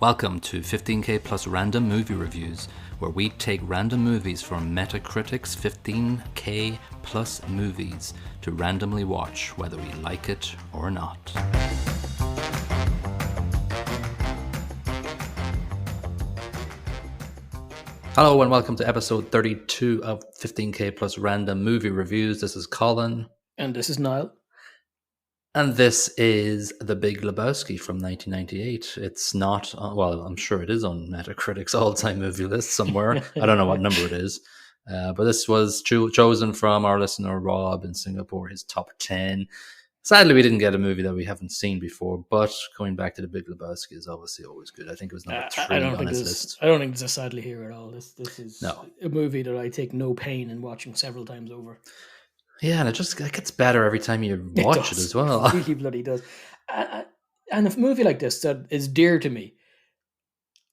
Welcome to 15K Plus Random Movie Reviews, where we take random movies from Metacritic's 15K Plus movies to randomly watch, whether we like it or not. Hello and welcome to episode 32 of 15K Plus Random Movie Reviews. This is Colin. And this is Niall. And this is The Big Lebowski from 1998. It's not, well, I'm sure it is on Metacritic's all-time movie list somewhere. I don't know what number it is. But this was chosen from our listener Rob in Singapore, his top 10. Sadly, we didn't get a movie that we haven't seen before, but going back to The Big Lebowski is obviously always good. I think it was number 3 on his list. I don't think this is sadly here at all. This is a movie that I take no pain in watching several times over. Yeah, and it gets better every time you watch it as well. It really bloody does. And a movie like this that is dear to me,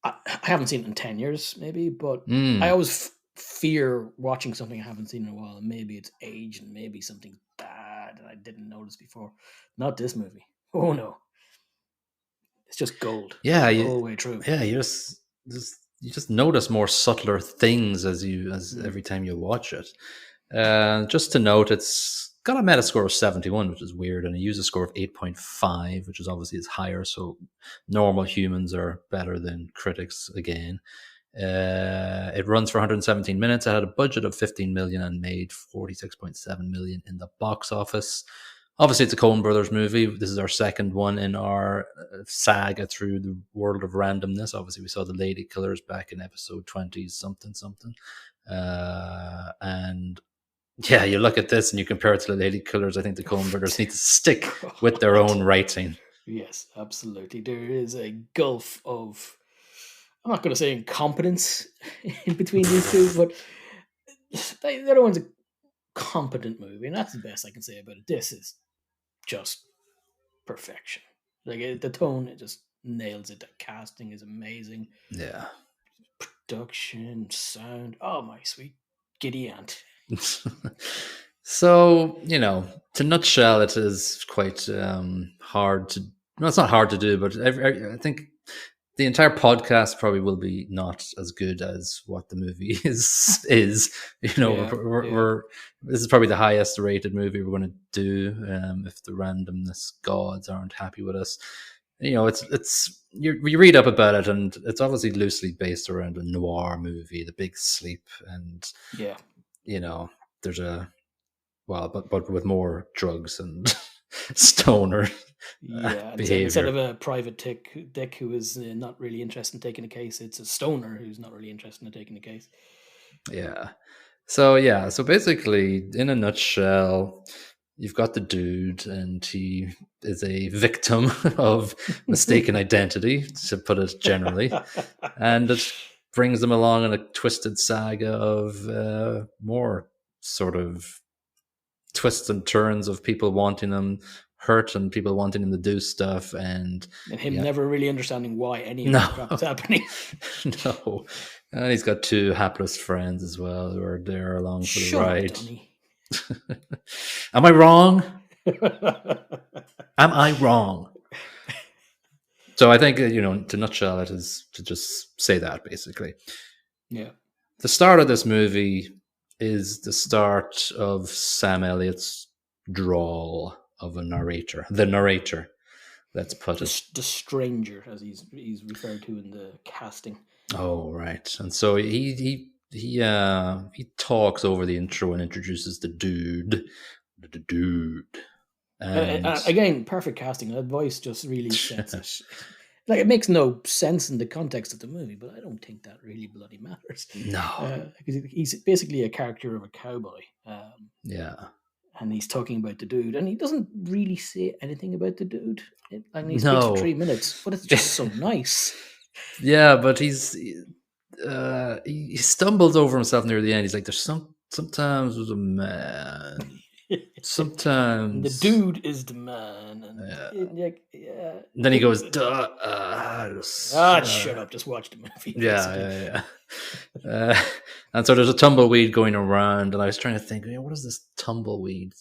I haven't seen it in 10 years, maybe, but I always fear watching something I haven't seen in a while, and maybe it's age, and maybe something bad that I didn't notice before. Not this movie. Oh, no. It's just gold. Yeah, the whole way through. Yeah, you just notice more subtler things as every time you watch it. Just to note, it's got a Metascore of 71, which is weird, and a user score of 8.5, which is obviously is higher, so normal humans are better than critics again. It runs for 117 minutes. It had a budget of 15 million and made 46.7 million in the box office. Obviously, it's a Coen Brothers movie. This is our second one in our saga through the world of randomness. Obviously, we saw The Lady Killers back in episode 20 something. And yeah, you look at this and you compare it to The Lady Killers. I think the Coen Brothers need to stick with their own writing. Yes, absolutely. There is a gulf of, I'm not going to say incompetence in between these two, but the other one's a competent movie, and that's the best I can say about it. This is just perfection. Like the tone, it just nails it. The casting is amazing. Yeah. Production, sound. Oh, my sweet giddy aunt. So, to nutshell, it is quite hard to... Well, it's not hard to do, but I think the entire podcast probably will be not as good as what the movie is. We're this is probably the highest rated movie we're going to do if the randomness gods aren't happy with us. It's you read up about it, and it's obviously loosely based around a noir movie, The Big Sleep, and there's but with more drugs and stoner. Behavior. Instead of a private dick who is not really interested in taking a case, it's a stoner who's not really interested in taking the case. Yeah. So basically, in a nutshell, you've got the dude, and he is a victim of mistaken identity, to put it generally, and it brings them along in a twisted saga of more sort of twists and turns of people wanting them hurt and people wanting him to do stuff, and him never really understanding why any of that crap is happening. No. And he's got two hapless friends as well who are there along for the ride. Am I wrong? Am I wrong? So I think, to nutshell it is to just say that, basically. Yeah. The start of this movie is the start of Sam Elliott's drawl of a narrator. The narrator, let's put it. The stranger, as he's referred to in the casting. Oh, right. And so he talks over the intro and introduces the dude. The dude. And again, perfect casting. That voice just really sets it. Like, it makes no sense in the context of the movie, but I don't think that really bloody matters. No. Because he's basically a character of a cowboy. Yeah. And he's talking about the dude, and he doesn't really say anything about the dude. And he speaks for 3 minutes, but it's just so nice. Yeah, but he stumbles over himself near the end. He's like, sometimes there's a man. Sometimes the dude is the man. And And then he goes, duh. Shut up, just watch the movie. Yeah. And so there's a tumbleweed going around, and I was trying to think, what is this tumbleweed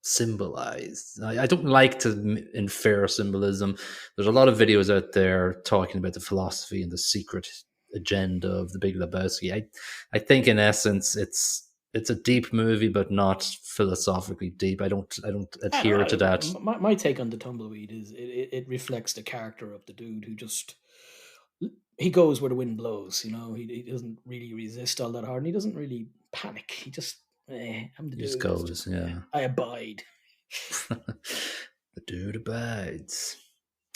symbolize? I don't like to infer symbolism. There's a lot of videos out there talking about the philosophy and the secret agenda of the Big Lebowski. I think in essence it's a deep movie, but not philosophically deep. I don't I don't adhere to that. know. My take on the tumbleweed is it reflects the character of the dude who just he goes where the wind blows. He doesn't really resist all that hard, and he doesn't really panic. He just I'm the He just dude. It's goes, just yeah. I abide. The dude abides.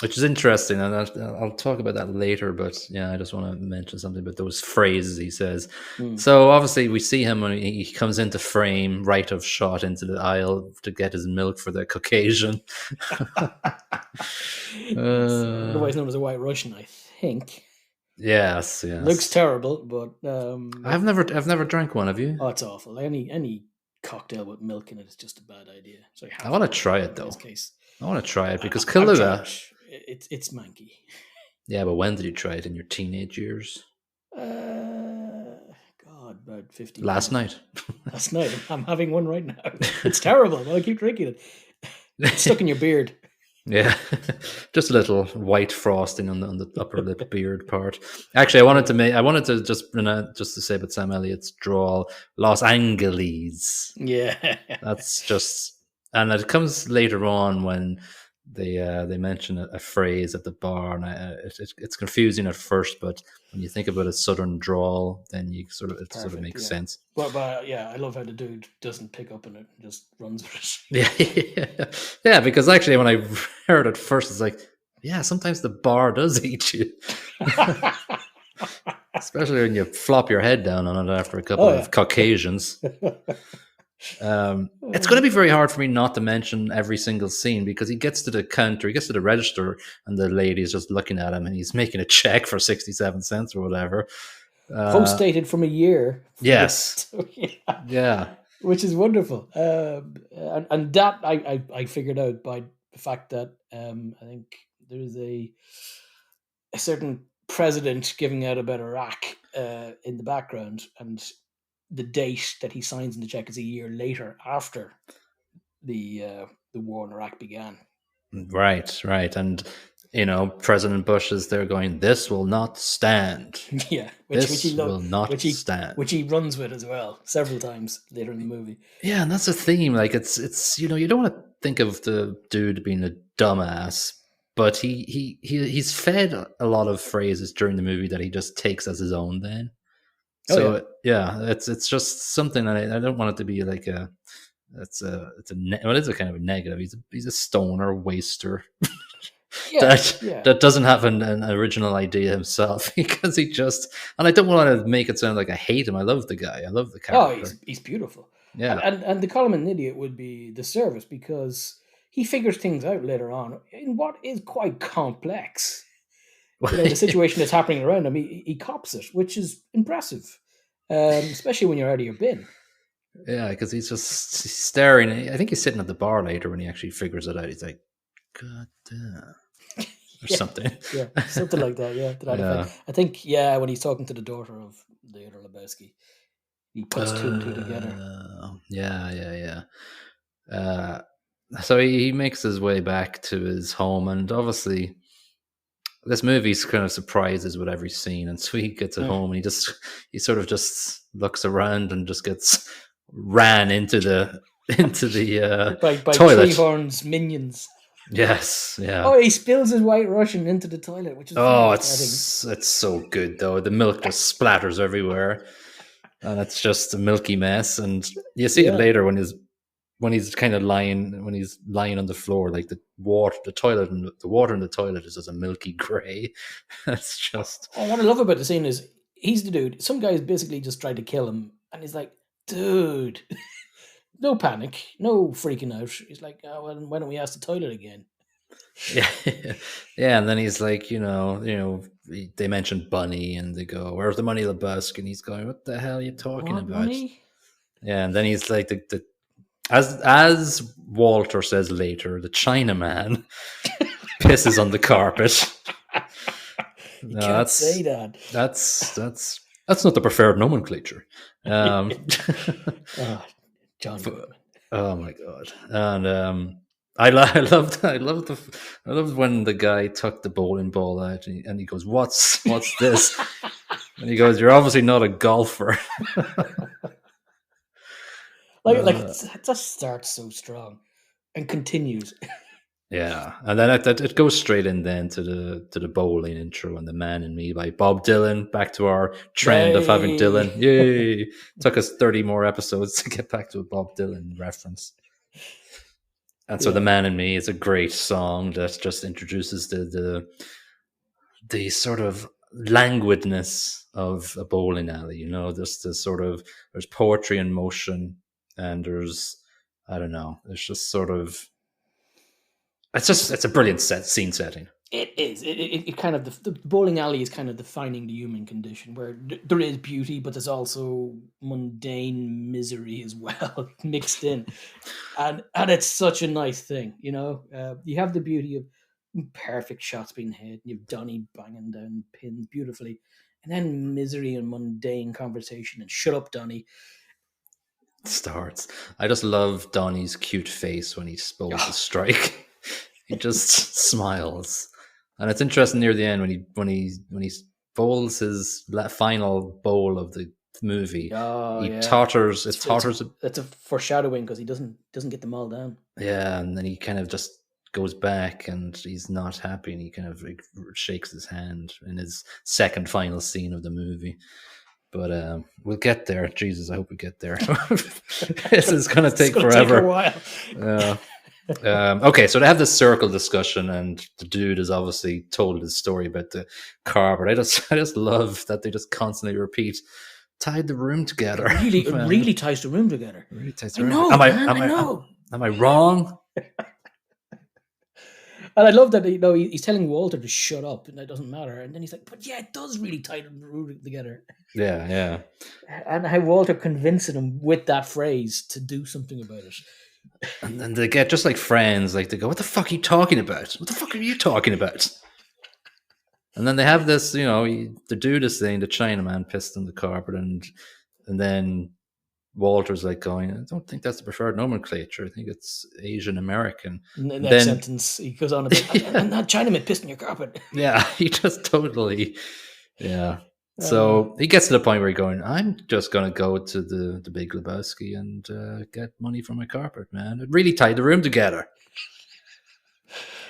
Which is interesting, and I'll talk about that later. But yeah, I just want to mention something about those phrases he says. Mm. So obviously, we see him when he comes into frame, right of shot into the aisle to get his milk for the Caucasian. Yes, uh, otherwise known as a White Russian, I think. yes, Looks yes. terrible, but I've never drank one. Have you? oh, it's awful. Like any cocktail with milk in it is just a bad idea. Sorry, I half want a to bad try idea it in this though. case. I want to try it because I've tried Kahlua. it. It's manky. Yeah, but when did you try it? In your teenage years? God, about 15 years Last ago. night. Last night, I'm having one right now. It's terrible, but I keep drinking it. It's stuck in your beard. Yeah, just a little white frosting on the upper lip beard part. Actually, I wanted to just to say about Sam Elliott's drawl, Los Angeles. Yeah. That's just, and it comes later on when they mention a phrase at the bar, and it's confusing at first, but when you think about a southern drawl, then it sort of Perfect, makes yeah. sense. But yeah, I love how the dude doesn't pick up on it and just runs with it. Yeah, yeah. Because actually, when I heard it first, it's like, yeah, sometimes the bar does eat you, especially when you flop your head down on it after a couple Oh yeah. of Caucasians. It's going to be very hard for me not to mention every single scene because he gets to the counter, he gets to the register, and the lady is just looking at him, and he's making a check for 67 cents or whatever. Post dated from a year for this. Yes, So, yeah. yeah, Which is wonderful. And that I figured out by the fact that I think there is a certain president giving out about Iraq in the background, and the date that he signs in the check is a year later after the war in Iraq began. right, and President Bush is there going, "This will not stand. Yeah, which he This lo- will not stand." which he runs with as well several times later in the movie. Yeah, and that's a theme. Like it's you don't want to think of the dude being a dumbass, but he's fed a lot of phrases during the movie that he just takes as his own. Then, Oh yeah, so yeah, it's just something that I don't want it to be like a. Well, it's a kind of a negative. He's a stoner waster yeah, that yeah. that doesn't have an original idea himself because he just, and I don't want to make it sound like I hate him. I love the guy. I love the Oh, character. he's beautiful. And, Yeah. and and the column an idiot would be the service because he figures things out later on in what is quite complex. The situation that's happening around him, he cops it, which is impressive, especially when you're out of your bin. Yeah, because he's just staring. I think he's sitting at the bar later when he actually figures it out. He's like, "God damn," or Yeah, something. yeah, something like that. Yeah, to that Yeah. effect. I think yeah, when he's talking to the daughter of the other Lebowski, he puts two and two together. Yeah. So he makes his way back to his home, and obviously, this movie's kind of surprises with every scene. And so he gets at home, and he sort of just looks around and just gets ran into the by toilet. Treehorn's minions. Yes, yeah. Oh, he spills his White Russian into the toilet, which is Oh, very it's so good though. The milk just splatters everywhere, and it's just a milky mess. And you see it Yeah. later when he's kind of lying on the floor, like the toilet, and the water in the toilet is just a milky grey. It's just Oh, what I love about the scene is he's the dude. Some guys basically just tried to kill him, and he's like, "Dude, no panic, no freaking out." He's like, "Oh, well, why don't we ask the toilet again?" yeah, yeah. And then he's like, they mentioned Bunny, and they go, "Where's the money, Lebowski?" And he's going, "What the hell are you talking What about?" money? Yeah, and then he's like, as Walter says later, the Chinaman pisses on the carpet. You No, can't say that. that's not the preferred nomenclature. Oh, John For, Goodman. Oh my god! And I loved when the guy took the bowling ball out and he goes, "What's this?" And he goes, "You're obviously not a golfer." Like uh, it just starts so strong and continues. yeah, and then it goes straight in then to the bowling intro and the Man in Me by Bob Dylan. Back to our trend of having Yay! Dylan. Yay! Took us 30 more episodes to get back to a Bob Dylan reference. And so the Yeah, Man in Me is a great song that just introduces the sort of languidness of a bowling alley. Just the sort of there's poetry in motion, and there's I don't know. It's just sort of it's a brilliant scene setting. it is. It kind of the bowling alley is kind of defining the human condition, where there is beauty, but there's also mundane misery as well mixed in, and it's such a nice thing. You have the beauty of perfect shots being hit, and you've Donny banging down pins beautifully, and then misery and mundane conversation and shut up, Donny. Starts. I just love Donnie's cute face when he bowls a Oh, strike. He just smiles, and it's interesting near the end when he bowls his final bowl of the movie. oh He yeah, totters. It it's totters. it's a foreshadowing because he doesn't get them all down. Yeah, and then he kind of just goes back, and he's not happy, and he kind of like shakes his hand in his second final scene of the movie. But we'll get there. Jesus, I hope we get there. This is going to It's take gonna take a forever. while. Okay, so they have this circle discussion, and the dude has obviously told his story about the car. But I just love that they just constantly repeat, "Tied the room together." It really ties the room together. Really ties I the room. know, Am I man. am I I know. am I wrong? And I love that he's telling Walter to shut up and that doesn't matter. And then he's like, but yeah, it does really tie the room together. Yeah, yeah. And how Walter convincing him with that phrase to do something about it. And then they get just like friends, like they go, "What the fuck are you talking about? What the fuck are you talking about?" And then they have this, the dude is saying the Chinaman pissed on the carpet, and then Walter's like going, "I don't think that's the preferred nomenclature. I think it's Asian American." In the And next then, sentence, he goes on about, I'm not Chinaman pissed on your carpet. yeah, he just totally, yeah. Uh, So he gets to the point where he's going, "I'm just going to go to the Big Lebowski and get money for my carpet, man. It really tied the room together."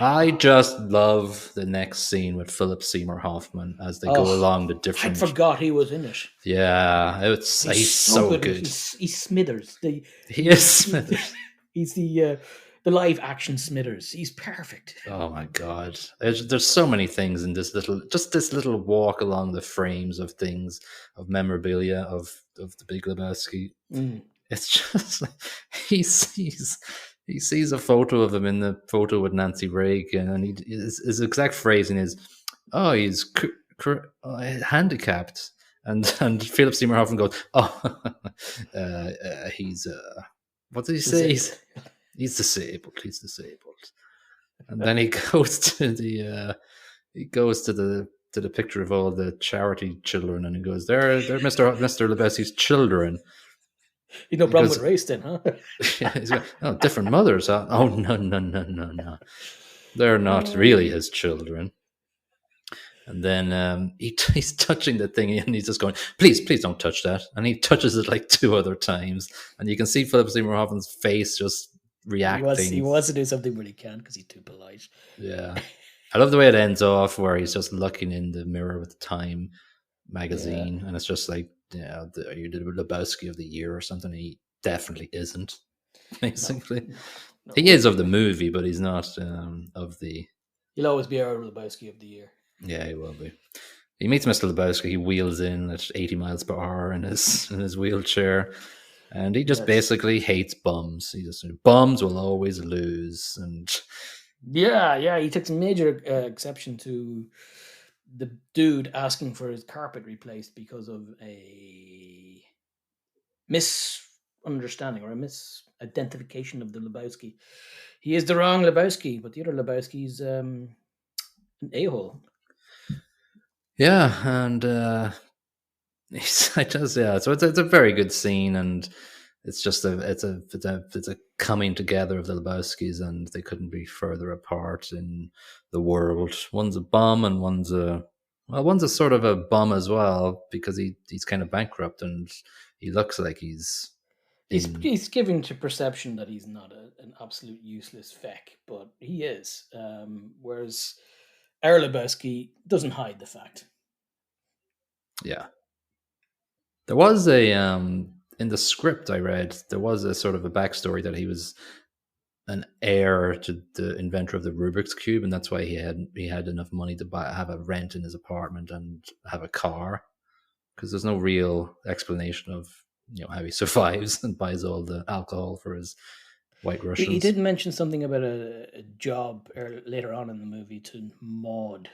I just love the next scene with Philip Seymour Hoffman as they go oh, along the I different. forgot he was in it. Yeah, He's he's so so good. good. He's Smithers. He is Smithers. He's the live action Smithers. He's perfect. Oh my god, there's so many things in this little walk along the frames of things of memorabilia of the Big Lebowski. Mm. It's just he sees a photo of him in the photo with Nancy Reagan, and his exact phrasing is, "Oh, he's handicapped," and Philip Seymour Hoffman goes, "Oh, he's what did he say? He's disabled. He's disabled." And then he goes to the picture of all the charity children, and he goes, "They're Mr. Lebowski's children." You no He problem with goes, race then, huh? yeah, he's going, "Oh, different mothers. Huh? Oh, no, no, no, no, no. They're not really his children." And then he's touching the thing, and he's just going, "Please, please don't touch that." And he touches it like two other times, and you can see Philip Seymour Hoffman's face just He reacting. wants to do something, but he can't because he's too polite. Yeah, I love the way it ends off, where he's just looking in the mirror with the Time Yeah. magazine, and it's just like, are you the Lebowski of the year or something? He definitely isn't. No, Basically, no, no. he is of the movie, but he's not of the. He'll always be our Lebowski of the year. Yeah, he will be. He meets Mr. Lebowski. He wheels in at 80 miles per hour in his wheelchair, and he just Yes. basically hates bums. He just bums will always lose, and Yeah. He takes major exception to the dude asking for his carpet replaced because of a misunderstanding or a misidentification of the Lebowski. He is the wrong Lebowski, but the other Lebowski's an a-hole. yeah, and I just yeah. So it's a very good scene, and it's just a coming together of the Lebowskis, and they couldn't be further apart in the world. One's a bum, and one's a sort of a bum as well, because he's kind of bankrupt, and he looks like he's in. He's giving to perception that he's not an absolute useless feck, but he is. Whereas our Lebowski doesn't hide the fact. Yeah, there was a in the script I read, there was a sort of a backstory that he was an heir to the inventor of the Rubik's cube, and that's why he had enough money to have a rent in his apartment and have a car. Because there's no real explanation of how he survives and buys all the alcohol for his White He Russians. did mention something about a job later on in the movie to Maud,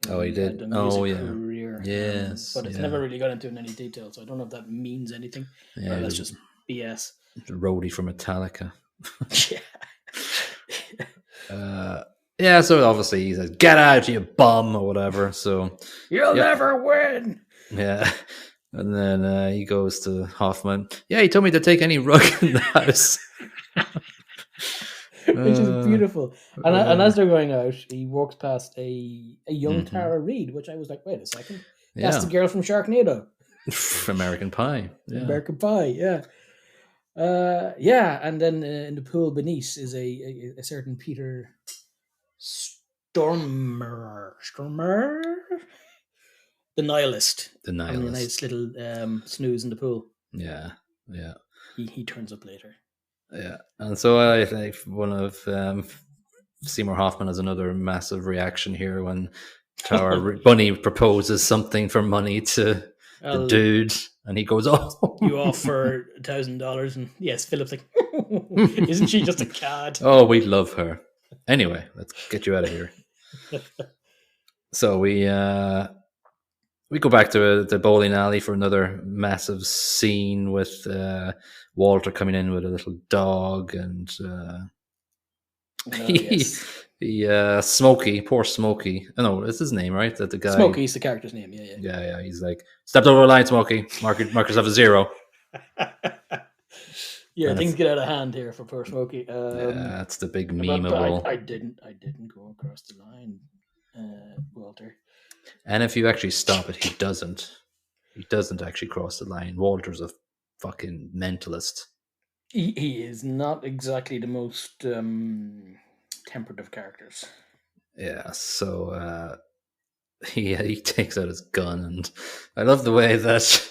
Oh, he who had did. a Oh, music yeah. career, Yes. but it's never Yeah. really got into in any detail, so I don't know if that means anything or Yeah. that's just BS. He's a roadie for Metallica. Yeah. Uh, yeah. So obviously he says, "Get out, you bum," or whatever. So You'll yeah, never win. yeah. And then he goes to Hoffman. Yeah, he told me to take any rug in the house. Which is uh, beautiful. And uh, as they're going out, he walks past a young mhm. Tara Reid, which I was like, wait a second, that's the Yeah. girl from Sharknado, American Pie. Yeah. American Pie. Yeah, yeah. And then in the pool beneath is a certain Peter Stormer, the nihilist, The having a nice Nihilist. little snooze in the pool. Yeah. Yeah. He turns up later. Yeah. And so I think one of Seymour Hoffman has another massive reaction here when Oh, Bunny proposes something for money to the well, dude, and he goes, you "Oh, offer $1,000, and yes, Philip's like, isn't she just a cad? oh, we love her." Anyway, let's get you out of here. So we go back to the bowling alley for another massive scene with Walter coming in with a little dog, and Oh he, yes, Smokey, poor Smokey. Oh, no, that's his name, right? That the guy. Smokey's the character's name. Yeah, Yeah, yeah. He's like, stepped over the line, Smokey. Markers have a zero. yeah. Yeah, And things it's get out of hand here for poor Smokey. yeah, it's the big But I memeable. didn't go across the line, Walter. And if you actually stop it, he doesn't. He doesn't actually cross the line. Walter's a fucking mentalist. He is not exactly the most tempered of characters. Yeah, so he takes out his gun, and I love the way that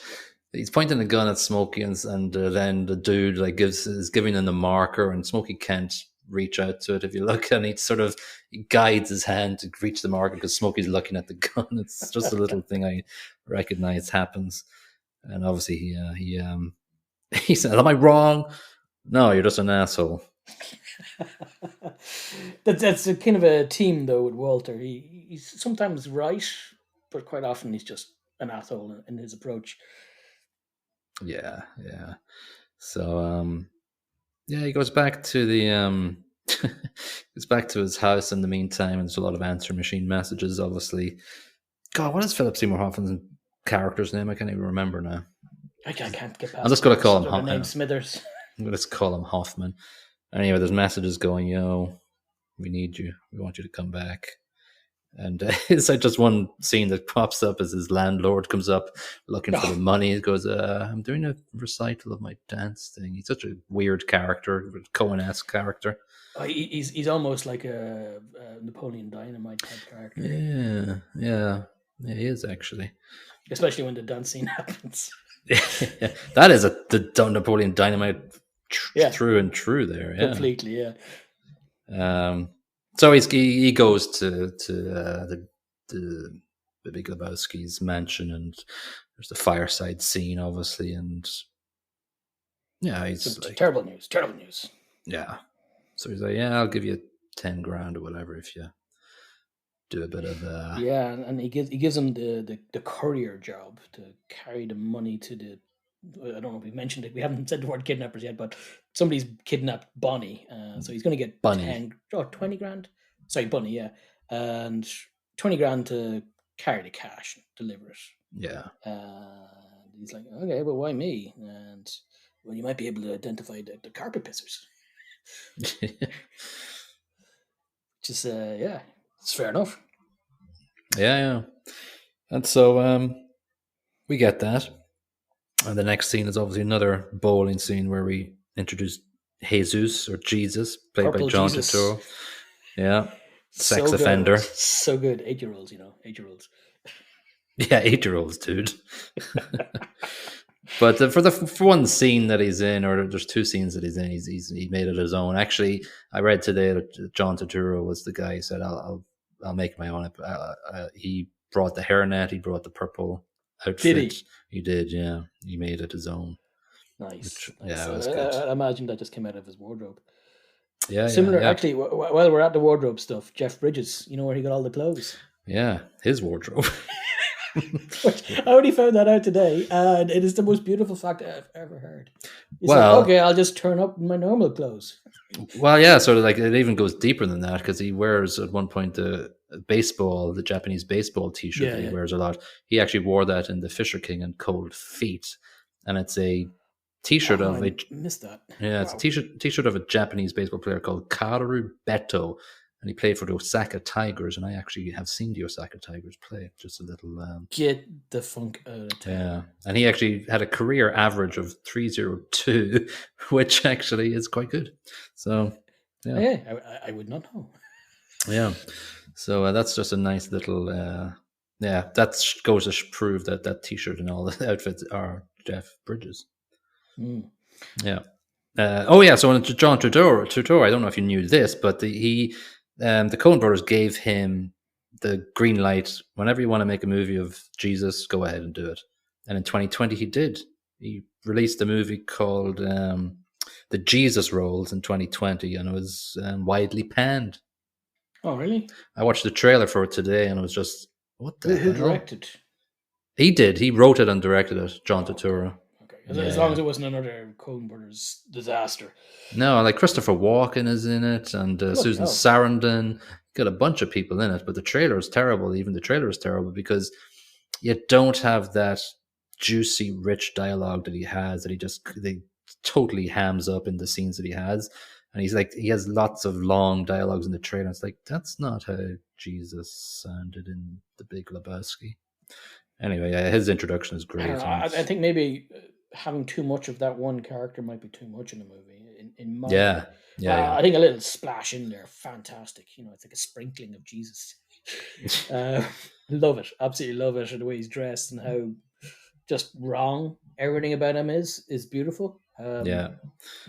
he's pointing the gun at Smokey, and then the dude like is giving him the marker, and Smokey can't reach out to it. If you look, and he guides his hand to reach the marker because Smokey's looking at the gun. It's just a little thing I recognize happens, and obviously he said, "Am I wrong? No, you're just an asshole." That's a kind of a team though with Walter. He's sometimes right, but quite often he's just an asshole in his approach. Yeah, yeah. So yeah, he goes back to the goes back to his house in the meantime, and there's a lot of answer machine messages. Obviously, God, what is Philip Seymour Hoffman's character's name? I can't even remember now. I can't get I'm past just gonna call him. the name Smithers. I'm gonna just call him Hoffman. Anyway, there's messages going, "Yo, we need you. We want you to come back." And it's like just one scene that pops up as his landlord comes up looking for the Oh, money. He goes, "I'm doing a recital of my dance thing." He's such a weird character, Coen-esque character. he's almost like a Napoleon Dynamite type character, Yeah, yeah, yeah, he is actually. especially when the dance scene happens. That is the Napoleon Dynamite Yeah, through and through there. Yeah. completely. Yeah, So he goes to the Big Lebowski's mansion, and there's the fireside scene, obviously, and yeah, some he's like, terrible news. Terrible news. yeah. So he's like, yeah, I'll give you 10 grand or whatever if you do a bit of Yeah, and he gives him the courier job to carry the money to the. I don't know if we mentioned it. We haven't said the word kidnappers yet, but somebody's kidnapped Bonnie, so he's going to get bunny. 20 grand. Sorry, Bunny, yeah, and 20 grand to carry the cash, deliver it. Yeah, And he's like, okay, but why me? And Well, you might be able to identify the carpet pissers, which is yeah, it's fair enough. Yeah, yeah. And so we get that. And the next scene is obviously another bowling scene where we introduce Jesus or Jesus, played by Purple John Jesus, Turturro. Yeah, sex so good, offender. so good. 8-year-olds, 8-year-olds. Yeah, 8-year-olds, dude. But for one scene that he's in, or there's two scenes that he's in, he made it his own. Actually, I read today that John Turturro was the guy who said, I'll make my own." He brought the hairnet, he brought the purple Did outfit. he? He did, yeah. He made it his own, which Nice, yeah, nice. it was good. I imagine that just came out of his wardrobe. Yeah, yeah, Similar, yeah, actually. While we're at the wardrobe stuff, Jeff Bridges, you know where he got all the clothes. yeah. His wardrobe. Which I only found that out today, and it is the most beautiful fact I've ever heard. He's like, Well, okay, I'll just turn up in my normal clothes. Well, yeah, sort of like it even goes deeper than that because he wears at one point the baseball, the Japanese baseball T-shirt Yeah, that he yeah. wears a lot. He actually wore that in the Fisher King and Cold Feet, and it's a T-shirt Oh, of I a missed that. yeah, it's a Wow. T-shirt of a Japanese baseball player called Kaoru Beto, and he played for the Osaka Tigers, and I actually have seen the Osaka Tigers play. Just a little Get the funk out of yeah, town. and he actually had a career average of 302, which actually is quite good. So yeah. Yeah, I would not know. Yeah. So that's just a nice little, yeah, that goes to prove that that T-shirt and all the outfits are Jeff Bridges. Mm. Yeah. Oh yeah. So on John Turturro, I don't know if you knew this, but the Coen Brothers gave him the green light. Whenever you want to make a movie of Jesus, go ahead and do it. And in 2020, he did. He released a movie called The Jesus Rolls in 2020, and it was widely panned. Oh, really? I watched the trailer for it today, and it was just, what the Who hell? directed? He did. He wrote it and directed it. John Oh, okay. Turturro. Okay. As long Yeah. as it wasn't another Coen Brothers disaster. No, like Christopher Walken is in it, and Bloody Susan hell. Sarandon. Got a bunch of people in it, but the trailer is terrible. Even the trailer is terrible because you don't have that juicy, rich dialogue that he has. That they totally hams up in the scenes that he has, and he has lots of long dialogues in the trailer. It's like that's not how Jesus sounded in the Big Lebowski. Anyway, his introduction is I don't know. great, and I think maybe having too much of that one character might be too much in the movie, in my yeah, view. yeah, I think a little splash in there, fantastic. It's like a sprinkling of Jesus. yeah, Uh, love it, absolutely love it, and the way he's dressed and how just wrong everything about him is beautiful. yeah.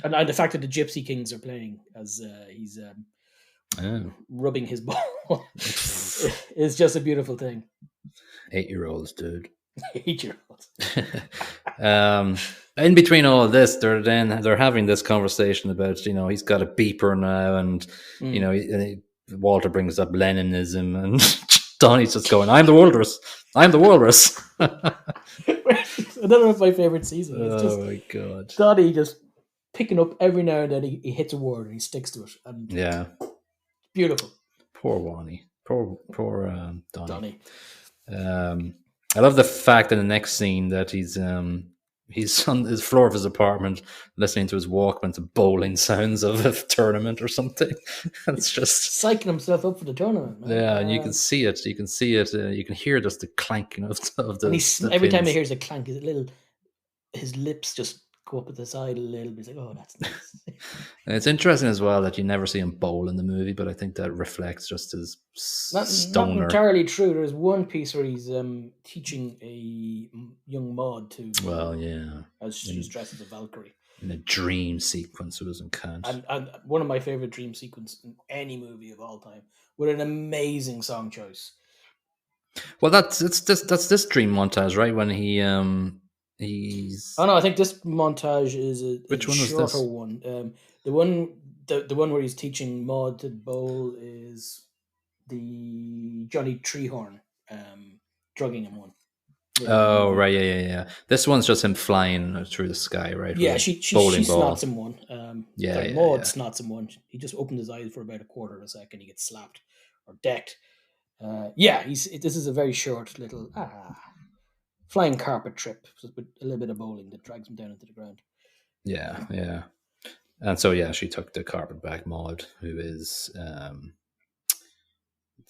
And the fact that the Gypsy Kings are playing as he's Oh. rubbing his ball is just a beautiful thing. 8-year-olds, dude. 8-year-olds. um, in between all of this, they're having this conversation about he's got a beeper now, and Mm. Walter brings up Leninism, and Donnie's just going, "I'm the walrus. I'm the walrus." Another of my favorite seasons. It's just Oh my god. Donnie just picking up every now and then he hits a word and he sticks to it. And Yeah. beautiful. Poor Wani. Poor Donnie. Donnie. I love the fact in the next scene that he's on the floor of his apartment listening to his Walkman to bowling sounds of a tournament or something. It's just Psyching himself up for the tournament, man. yeah, and you can see it. You can see it. You can hear just the clanking of And the every time he pins. hears a clank, his lips just go up at the side a little bit. He's like, oh, that's nice. And it's interesting as well that you never see him bowl in the movie, but I think that reflects just his Not stoner. entirely true. There's one piece where he's teaching a young Maud to, Well, yeah, as she's dressed as a Valkyrie. in a dream sequence, it doesn't count. And one of my favorite dream sequence in any movie of all time, with an amazing song choice. Well, that's this dream montage, right? When he's Oh no, I think this montage is which a one was shorter this? one. The one where he's teaching Maud to bowl is the Johnny Treehorn drugging him one. Oh, right, yeah. This one's just him flying through the sky, right? Yeah, With a she bowling ball. snots him one. Yeah, Sorry, yeah, Maud yeah. snots him one. He just opened his eyes for about a quarter of a second. He gets slapped or decked. Yeah, this is a very short little flying carpet trip with a little bit of bowling that drags him down into the ground. Yeah, yeah. And so yeah, she took the carpet bag Maud, who is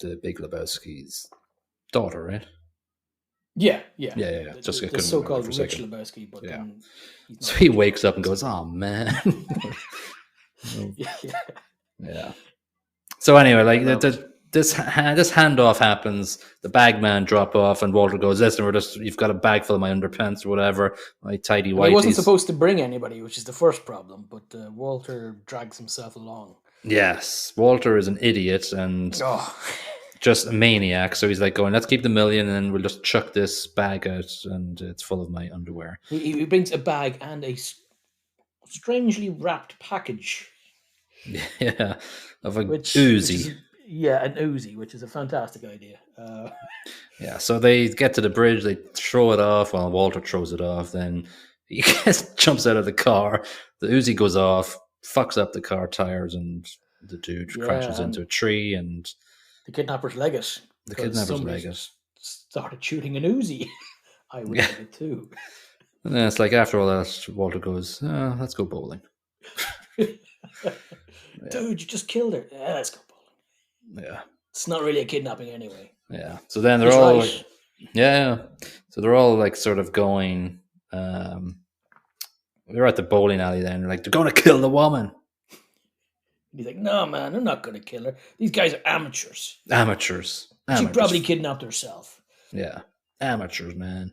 the Big Lebowski's daughter, right? Yeah, yeah. Yeah, yeah, yeah. Just I The couldn't remember so-called for a Rich second. Lebowski, but Yeah. then he's So not he rich wakes anymore. up and goes, "Oh man." Yeah, yeah. Yeah. So anyway, I like love it. this handoff happens. The bag man drop off, and Walter goes, "Listen, you've got a bag full of my underpants or whatever, my tidy And he wasn't whities." supposed to bring anybody, which is the first problem. But Walter drags himself along. Yes, Walter is an idiot and Oh, just a maniac. So he's like going, "Let's keep the million, and we'll just chuck this bag out, and it's full of my underwear." he brings a bag and a strangely wrapped package, Yeah, of a which Uzi. is yeah, an Uzi, which is a fantastic idea. Yeah, so they get to the bridge, they throw it off. Well, Walter throws it off. Then he jumps out of the car. The Uzi goes off, fucks up the car tires, and the dude crashes Yeah, into and a tree. And the kidnappers leg it the because kidnappers somebody leg it. started shooting an Uzi. I would Yeah, leg it too. and then it's like after all that, Walter goes, "Let's go bowling." Yeah, Dude, you just killed her. Yeah, let's go bowling. yeah, It's not really a kidnapping anyway. yeah. So then they're He's all right. like, yeah. So they're all like sort of going. They're at the bowling alley. Then they're like, they're going to kill the woman. And he's like, no, man, they're not going to kill her. These guys are amateurs. Amateurs. She Amateurs. probably kidnapped herself. Yeah. Amateurs, man.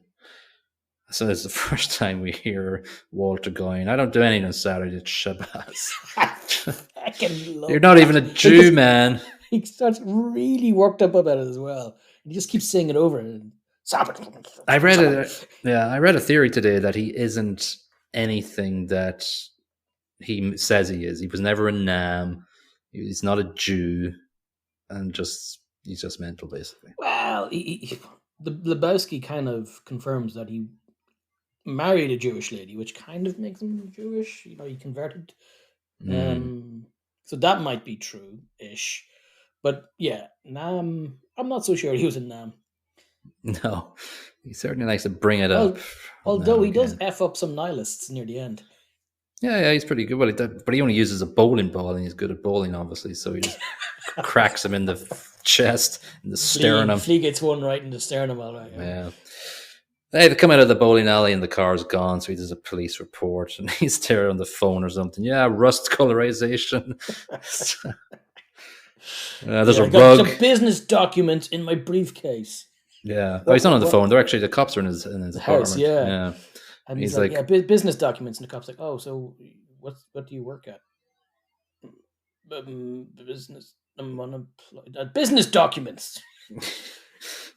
So it's the first time we hear Walter going, I don't do anything on Saturday, it's Shabazz. I fucking love You're not that. even a Jew, man. He starts really worked up about it as well. He just keeps saying it over. And, I read it. Yeah, I read a theory today that he isn't anything that he says he is. He was never a Nam. He's not a Jew, and he's just mental, basically. Well, the Lebowski kind of confirms that he married a Jewish lady, which kind of makes him Jewish. You know, he converted. Mm. So that might be true-ish. But yeah, Nam, I'm not so sure he was in Nam. No, he certainly likes to bring it up. Although now he and does again. F up some nihilists near the end. Yeah, he's pretty good. Well, but he only uses a bowling ball, and he's good at bowling, obviously. So he just cracks him in the chest, in the sternum. Flea gets one right in the sternum, all right. Yeah. They come out of the bowling alley, and the car's gone. So he does a police report, and he's there on the phone or something. Yeah, rust colorization. There's Yeah, a I got rug. some business documents in my briefcase. Yeah, oh, he's not on the phone. They're actually the cops are in his The house, apartment. yeah. Yeah, And he's he's like, like, yeah, business documents. And the cop's like, oh, so what do you work at? Business. I'm unemployed. Business documents.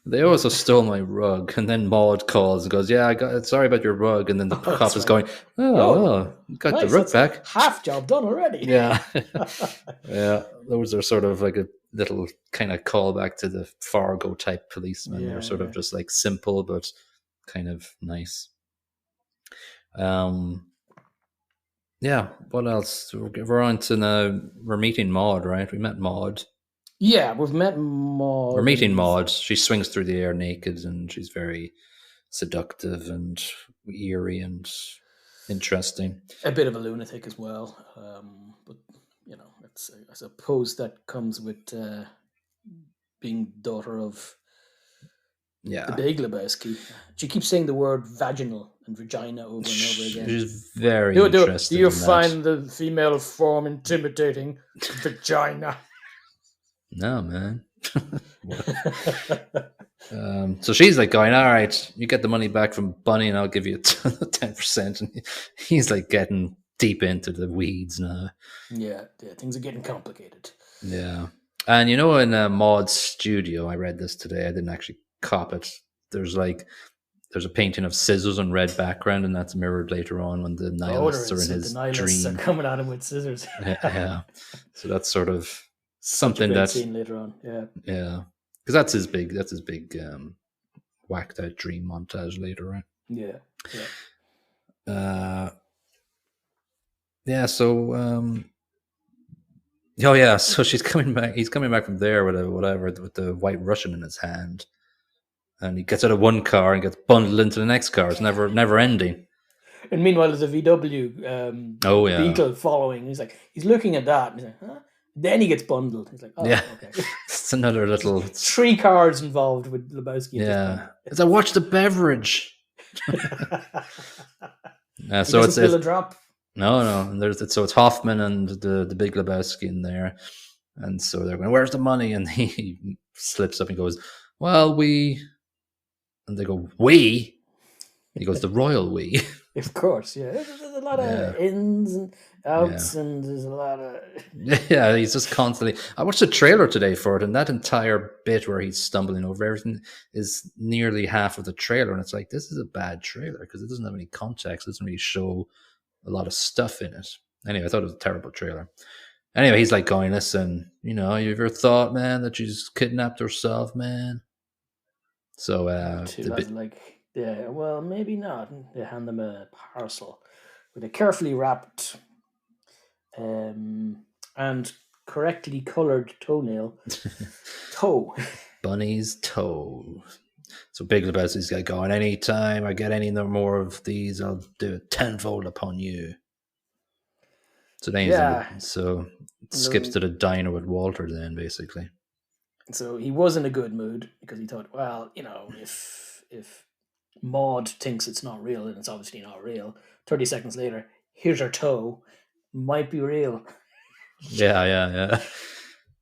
they also stole my rug, and then Maud calls and goes, "Yeah, I got. Sorry about your rug." And then the Oh, cop that's is right. going, "Oh, Oh, well, you got the nice. rug That's back." half job done already. Yeah, yeah. Those are sort of like a little kind of callback to the Fargo type policemen. They're Yeah, sort of yeah. just like simple but kind of nice. Um, yeah. What else? We're on to now. We're meeting Maud, right? We met Maud. Yeah, we've met We're Maud meeting and Maud. She swings through the air naked, and she's very seductive and eerie and interesting. a bit of a lunatic as well. But you know, it's I suppose that comes with being daughter of the Yeah, Big Lebowski. She keeps saying the word vaginal and vagina over and over again. she's very Do interested you in that. find the female form intimidating? Vagina. No, man. So she's like going, all right, you get the money back from Bunny and I'll give you 10%. And he's like getting deep into the weeds now. Yeah, things are getting complicated. Yeah. And you know, in Maud's studio, I read this today, I didn't actually cop it. There's a painting of scissors on red background, and that's mirrored later on when the Oh, there nihilists are is. in So the his nihilists are dream. coming at him with scissors. Yeah. So that's sort of Such a something great that, scene later on. Yeah. yeah, because that's his big whacked out dream montage later, right? Yeah. Yeah. Uh, yeah. So, oh yeah. So she's coming back. He's coming back from there with with the white Russian in his hand, and he gets out of one car and gets bundled into the next car. It's never ending. And meanwhile, there's a VW Oh yeah, Beetle following. He's looking at that, and he's like, huh? Then he gets bundled. He's like, oh, yeah. okay. It's another There's little. 3 cars involved with Lebowski at this Yeah. point. As I watch the beverage. He So doesn't it's spill a drop. no. And so it's Hoffman and the Big Lebowski in there, and so they're going, "Where's the money?" And he slips up and goes, "Well, we." And they go, "We." He goes, "The royal we." Of course, yeah. There's a lot of Yeah, ins and yeah. outs, and there's a lot of. Yeah, he's just constantly. I watched a trailer today for it, and that entire bit where he's stumbling over everything is nearly half of the trailer. And it's like, this is a bad trailer because it doesn't have any context. It doesn't really show a lot of stuff in it. Anyway, I thought it was a terrible trailer. Anyway, he's like going, listen, you ever thought, man, that she's kidnapped herself, man? So, Two the lads bit, are like, yeah, well, maybe not. And they hand them a parcel with a carefully wrapped and correctly coloured toe. Bunny's toe. So Big Lebowski's guy going, anytime I get any more of these, I'll do it tenfold upon you. So then Yeah. so it And skips to the diner with Walter then, basically. so he was in a good mood because he thought, well, if Maud thinks it's not real, then it's obviously not real. 30 seconds later, here's her toe. Might be real. Yeah.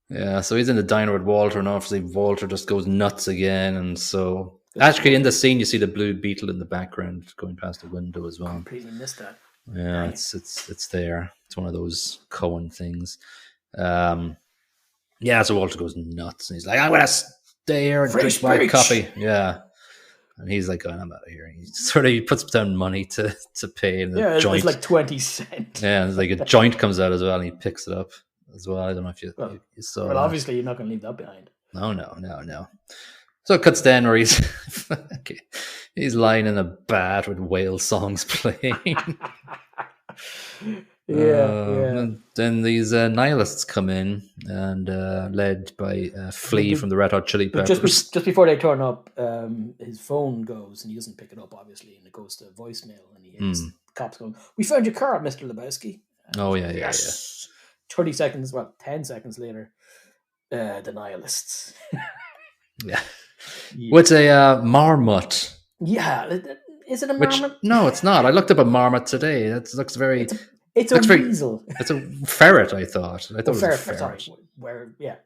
Yeah, so he's in the diner with Walter, and obviously Walter just goes nuts again. And so, actually, in the scene, you see the blue beetle in the background going past the window as well. Completely missed that. Yeah, Dang. it's there. It's one of those Coen things. Yeah, so Walter goes nuts, and he's like, "I'm gonna stay here and Free drink my speech! coffee." Yeah, and he's like, oh, "I'm out of here." And he puts down money to pay, and the Yeah, it's joint. like 20 cents. Yeah, and like a joint comes out as well, and he picks it up as well. I don't know if you Well, saw well, that. obviously you're not going to leave that behind. No. So it cuts down where he's lying in a bath with whale songs playing. Yeah. And then these nihilists come in and led by Flea But, from the Red Hot Chili but Peppers. just before they turn up, his phone goes and he doesn't pick it up, obviously, and it goes to voicemail and he hears the cops going, "We found your car, Mr. Lebowski." Oh yeah. 30 seconds, 10 seconds later, the nihilists. Yeah. What's a marmot? Yeah, is it a marmot? No, it's not. I looked up a marmot today. That looks very. It's a weasel. It's a ferret. I thought. It was a ferret. Sorry,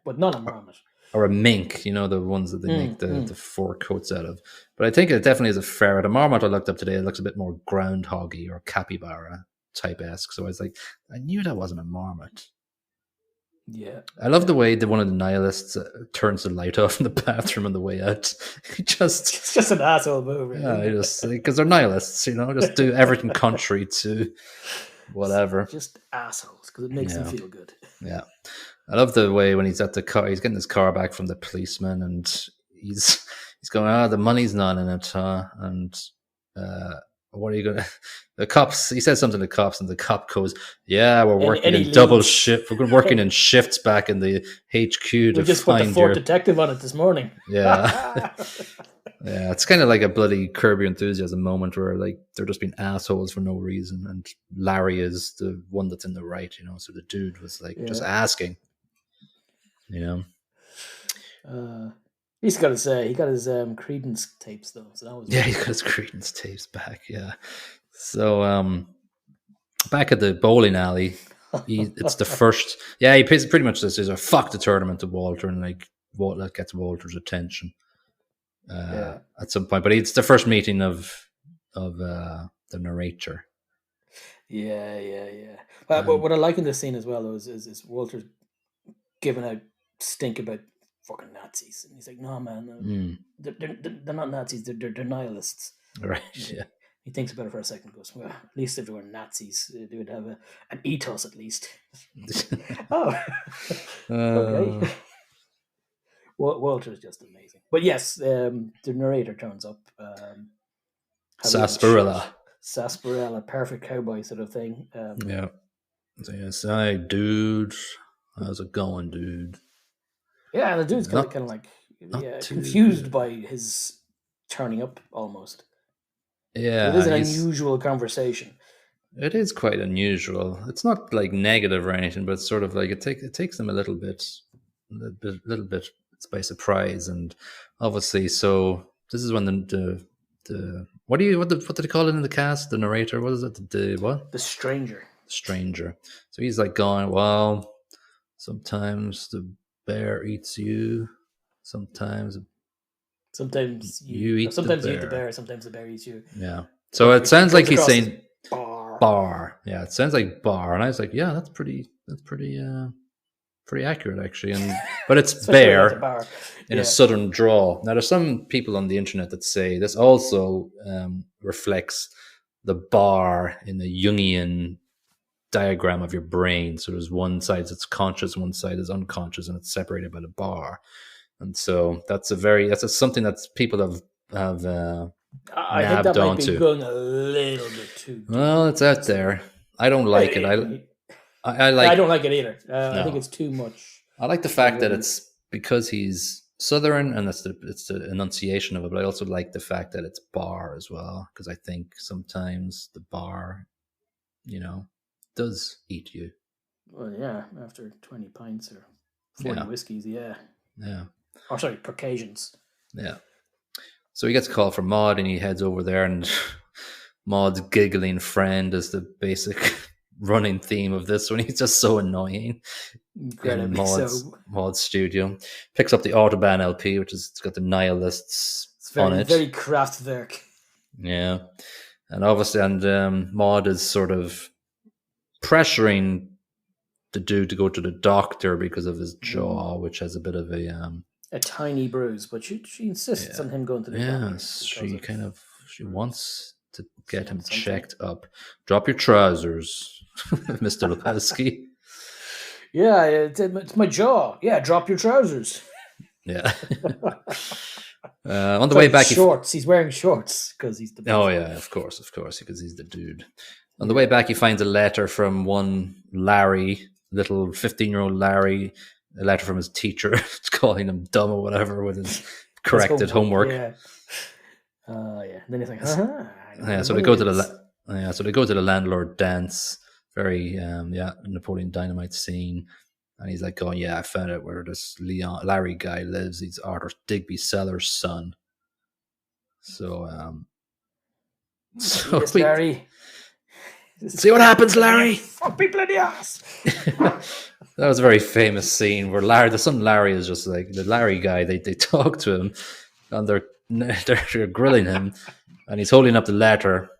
but not a marmot. Or a mink, the ones that they make the fur coats out of. But I think it definitely is a ferret. A marmot I looked up today, it looks a bit more groundhoggy or capybara type-esque. So I was like, I knew that wasn't a marmot. Yeah. I love the way that one of the nihilists turns the light off in the bathroom on the way out. It's just an asshole move. Yeah, because they're nihilists, just do everything contrary to whatever. Just assholes because it makes them feel good. Yeah. I love the way when he's at the car, he's getting his car back from the policeman, and he's going, the money's not in it, huh? And what are you gonna? The cops. He says something to the cops, and the cop goes, "Yeah, we're working in double shift. We're working in shifts back in the HQ to we just put the fourth detective on it this morning." Yeah, yeah. It's kind of like a bloody Curb Your Enthusiasm moment where like they're just being assholes for no reason, and Larry is the one that's in the right, So the dude was like just asking. He's got his Credence tapes though. So that was he's got his Credence tapes back. Yeah. So back at the bowling alley, it's the first. Yeah, he pretty much says, "Fuck the tournament" to Walter, and like that gets Walter's attention at some point. But it's the first meeting of the narrator. Yeah. But what I like in this scene as well is Walter giving out stink about fucking Nazis, and he's like, "No, man, they're not Nazis. They're nihilists." Right. Yeah. He thinks about it for a second. And goes, "Well, at least if they were Nazis, they would have an ethos at least." Okay. Walter's just amazing. But yes, the narrator turns up. Sarsaparilla, perfect cowboy sort of thing. Yeah. So yes, hey, dude, how's it going, dude? Yeah, and the dude's kind of like confused by his turning up almost. It Yeah, is an unusual conversation. it is quite unusual. It's not like negative or anything, but it's sort of like it takes them little bit by surprise, and obviously, so this is when the what did they call it in the cast? The narrator, what is it? The what? The stranger. Stranger. So he's like going, well, sometimes the bear eats you, sometimes Sometimes you you, no, eat the sometimes you eat the bear. bear. Sometimes the bear eats you. Yeah. So Or it it sounds like comes he's across as saying bar. bar. Yeah, it sounds like bar, and I was like, yeah, pretty accurate actually. And but it's Especially when it's a bear bar. in a Yeah. southern drawl. Now, there's some people on the internet that say this also reflects the bar in the Jungian diagram of your brain. So there's one side that's conscious, one side is unconscious, and it's separated by the bar. And so something that people have I think that nabbed might be onto. going a little bit too deep. Well, it's out there. I don't like it. I I like don't like it either. I think no. it's too much. I like the fact that it's because he's southern, and it's the enunciation of it. But I also like the fact that it's bar as well, because I think sometimes the bar, you know, does eat you. Well, yeah, after 20 pints or 40 Yeah, whiskeys, yeah. yeah, Or sorry, Caucasians. yeah. So he gets a call from Maud, and he heads over there, and Maud's giggling friend is the basic running theme of this one. He's just so annoying in Incredibly so. Maud's studio. Picks up the Autobahn LP, which is it's got the Nihilists It's on very, it. very Kraftwerk. Yeah, and obviously, Maud is sort of pressuring the dude to go to the doctor because of his jaw, which has a bit of A tiny bruise, but she insists yeah, on him going to the doctor. yes, she wants to She get him wants something. checked up. Drop your trousers, Mr. Lebowski. Yeah, it's my jaw. Yeah, drop your trousers. Yeah. On the Sorry, way back, shorts. He's wearing shorts because he's the best. oh yeah, of course, because he's the dude. On the way back, he finds a letter from one Larry, little 15-year-old Larry, a letter from his teacher calling him dumb or whatever with his corrected homework. Yeah. Yeah. And then he's like, Yeah, so they go to the landlord dance. Very Napoleon Dynamite scene. And he's like, oh yeah, I found out where this Larry guy lives. He's Arthur Digby Sellers' son. So yes, Larry. See what happens, Larry. Fuck people in the ass. That was a very famous scene where the son Larry is just like the Larry guy. They talk to him, and they're grilling him, and he's holding up the letter.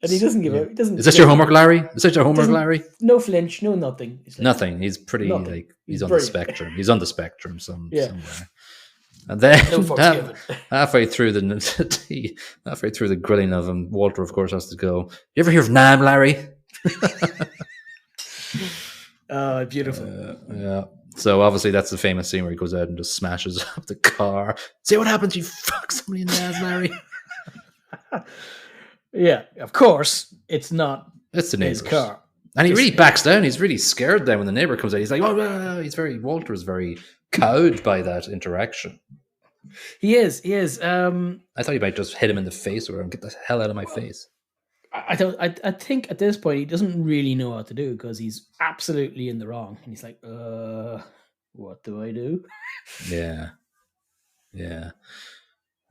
And he doesn't give a. He doesn't. Is this your homework, Larry? Is this your homework, Larry? No flinch, no nothing. Like, nothing. He's pretty nothing. Like he's on the spectrum. He's on the spectrum somewhere. And then halfway through the grilling of him, Walter, of course, has to go. You ever hear of Nam, Larry? Oh, beautiful. Yeah. So obviously that's the famous scene where he goes out and just smashes up the car. See what happens? You fuck somebody in the ass, Larry. Yeah, of course. It's not. It's the neighbor's car. And he really backs down. He's really scared then when the neighbor comes out. He's like, oh, Walter is very cowed by that interaction. He is. I thought he might just hit him in the face or get the hell out of my face. I think at this point he doesn't really know what to do because he's absolutely in the wrong. And he's like, what do I do? Yeah.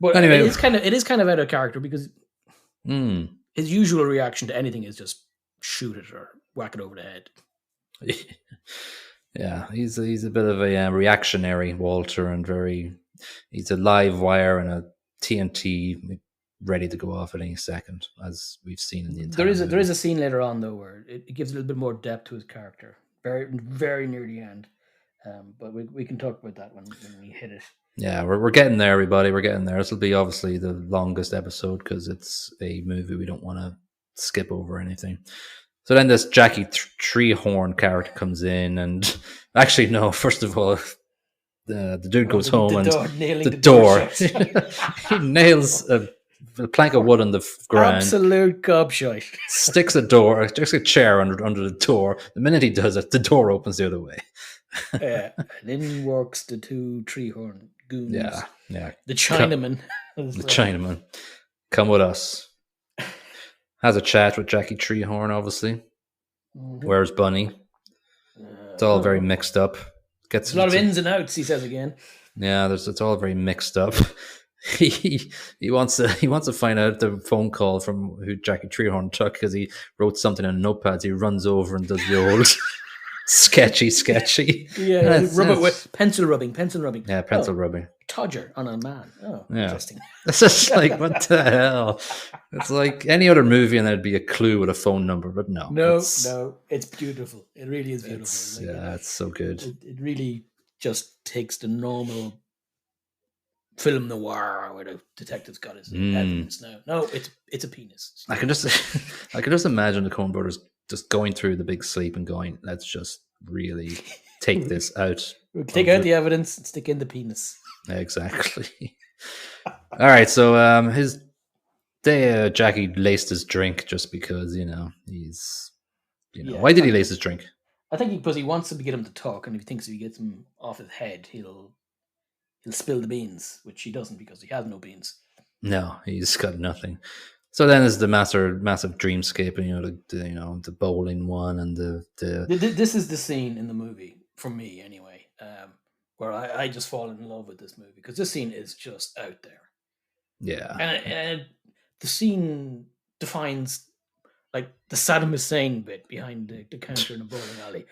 But anyway, it is kind of out of character because his usual reaction to anything is just shoot it or whack it over the head. Yeah, he's a bit of a reactionary Walter, and he's a live wire and a TNT ready to go off at any second, as we've seen in the entire there is a scene later on though where it gives a little bit more depth to his character, very very near the end. But we can talk about that when we hit it. Yeah, we're getting there, everybody. We're getting there. This will be obviously the longest episode because it's a movie we don't want to skip over anything. So then this Jackie Treehorn character comes in, and actually no. First of all, the dude goes home and the door he nails a plank of wood on the ground. Absolute gobshite. Sticks a chair under the door. The minute he does it, the door opens the other way. Yeah, and in walks the two Treehorn goons. Yeah. The Chinaman. The Chinaman. Come with us. Has a chat with Jackie Treehorn, obviously. Mhm. Where's Bunny? It's I all don't very know. mixed up. There's a lot of ins and outs, he says again. Yeah, it's all very mixed up. He wants to find out the phone call from who Jackie Treehorn took because he wrote something on notepads. He runs over and does the old sketchy. Yeah, That's, rub it that's with pencil rubbing, pencil rubbing. yeah, pencil Oh, rubbing. Todger on a man. Oh, Yeah, interesting. it's just like what the hell. It's like any other movie, and there'd be a clue with a phone number, but no, No, it's no, it's beautiful. It really is beautiful. it's Like yeah, it's so good. it really just takes the normal film noir where the detective's got his Mm. evidence now. No, it's a penis. I can just I can just imagine the Coen Brothers just going through the big sleep and going, let's just really take this out. We take out the evidence and stick in the penis. Exactly. All right, so his day Jackie laced his drink just because he's Yeah, why did he lace his drink? I think because he wants to get him to talk, and if he thinks if he gets him off his head, he'll spill the beans, which he doesn't because he has no beans. No, he's got nothing. So then is the massive dreamscape, and the bowling one and the This is the scene in the movie for me anyway, where I just fall in love with this movie because this scene is just out there, yeah. and the scene defines like the Saddam Hussein bit behind the counter in a bowling alley.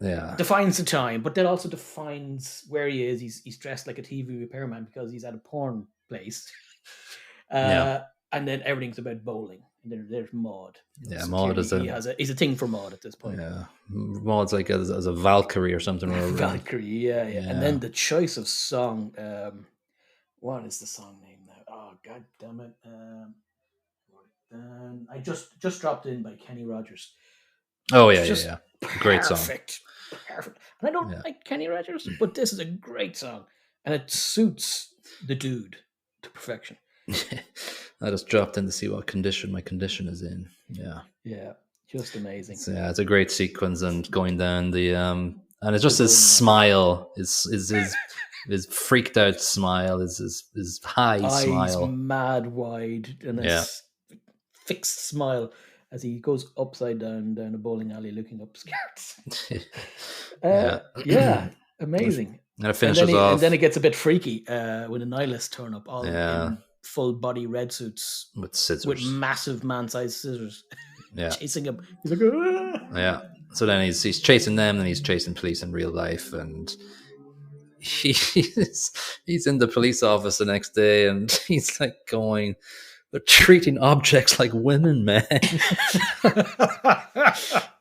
Yeah. Defines the time, but that also defines where he is. He's dressed like a TV repairman because he's at a porn place. Yeah. And then everything's about bowling. And then there's Maud. Yeah, So Maud is he's a thing for Maud at this point. Yeah, Maud's like as a Valkyrie or something. Valkyrie, yeah. And then the choice of song. What is the song name now? Oh, god damn it! I just dropped in by Kenny Rogers. Oh yeah, yeah. Great song. Perfect. And I don't like Kenny Rogers, but this is a great song, and it suits the dude to perfection. I just dropped in to see what condition my condition is in. Yeah, just amazing. It's a great sequence, and going down the and it's just his smile, his freaked out smile, his high eyes smile, mad wide, and a fixed smile as he goes upside down a bowling alley, looking up skirts. Yeah, amazing. And it finishes off, and then it gets a bit freaky when the nihilists turn up, all in full body red suits with scissors, with massive man-sized scissors, chasing him. He's like, yeah. So then he's chasing them, and he's chasing police in real life, and he's in the police office the next day, and he's like going, they're treating objects like women, man.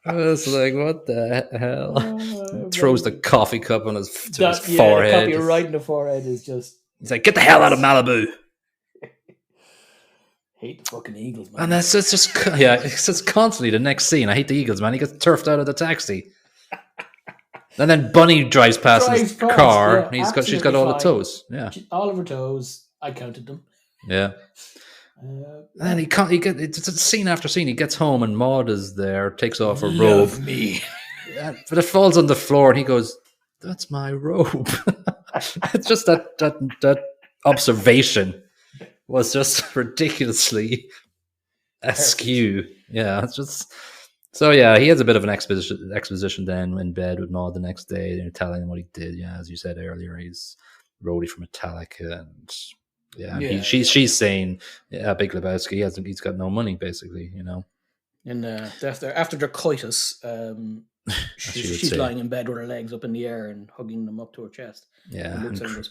I was like, what the hell? Throws the coffee cup on his forehead. The coffee right in the forehead is just... He's like, get the hell out of Malibu. Hate the fucking Eagles, man. And it's just constantly the next scene. I hate the Eagles, man. He gets turfed out of the taxi. And then Bunny drives past his car. Yeah, she's got all the toes. Yeah. All of her toes. I counted them. Yeah. And it's scene after scene. He gets home and Maud is there, takes off her robe. Me. But it falls on the floor and he goes, that's my robe. It's just that observation was just ridiculously askew. Yeah, it's just... So yeah, he has a bit of an exposition then in bed with Maud the next day, telling him what he did. Yeah, as you said earlier, he's roadie for Metallica, and she's saying, Big Lebowski, he's got no money, basically, And after their coitus, she's lying in bed with her legs up in the air and hugging them up to her chest. Yeah, and looks at him and goes,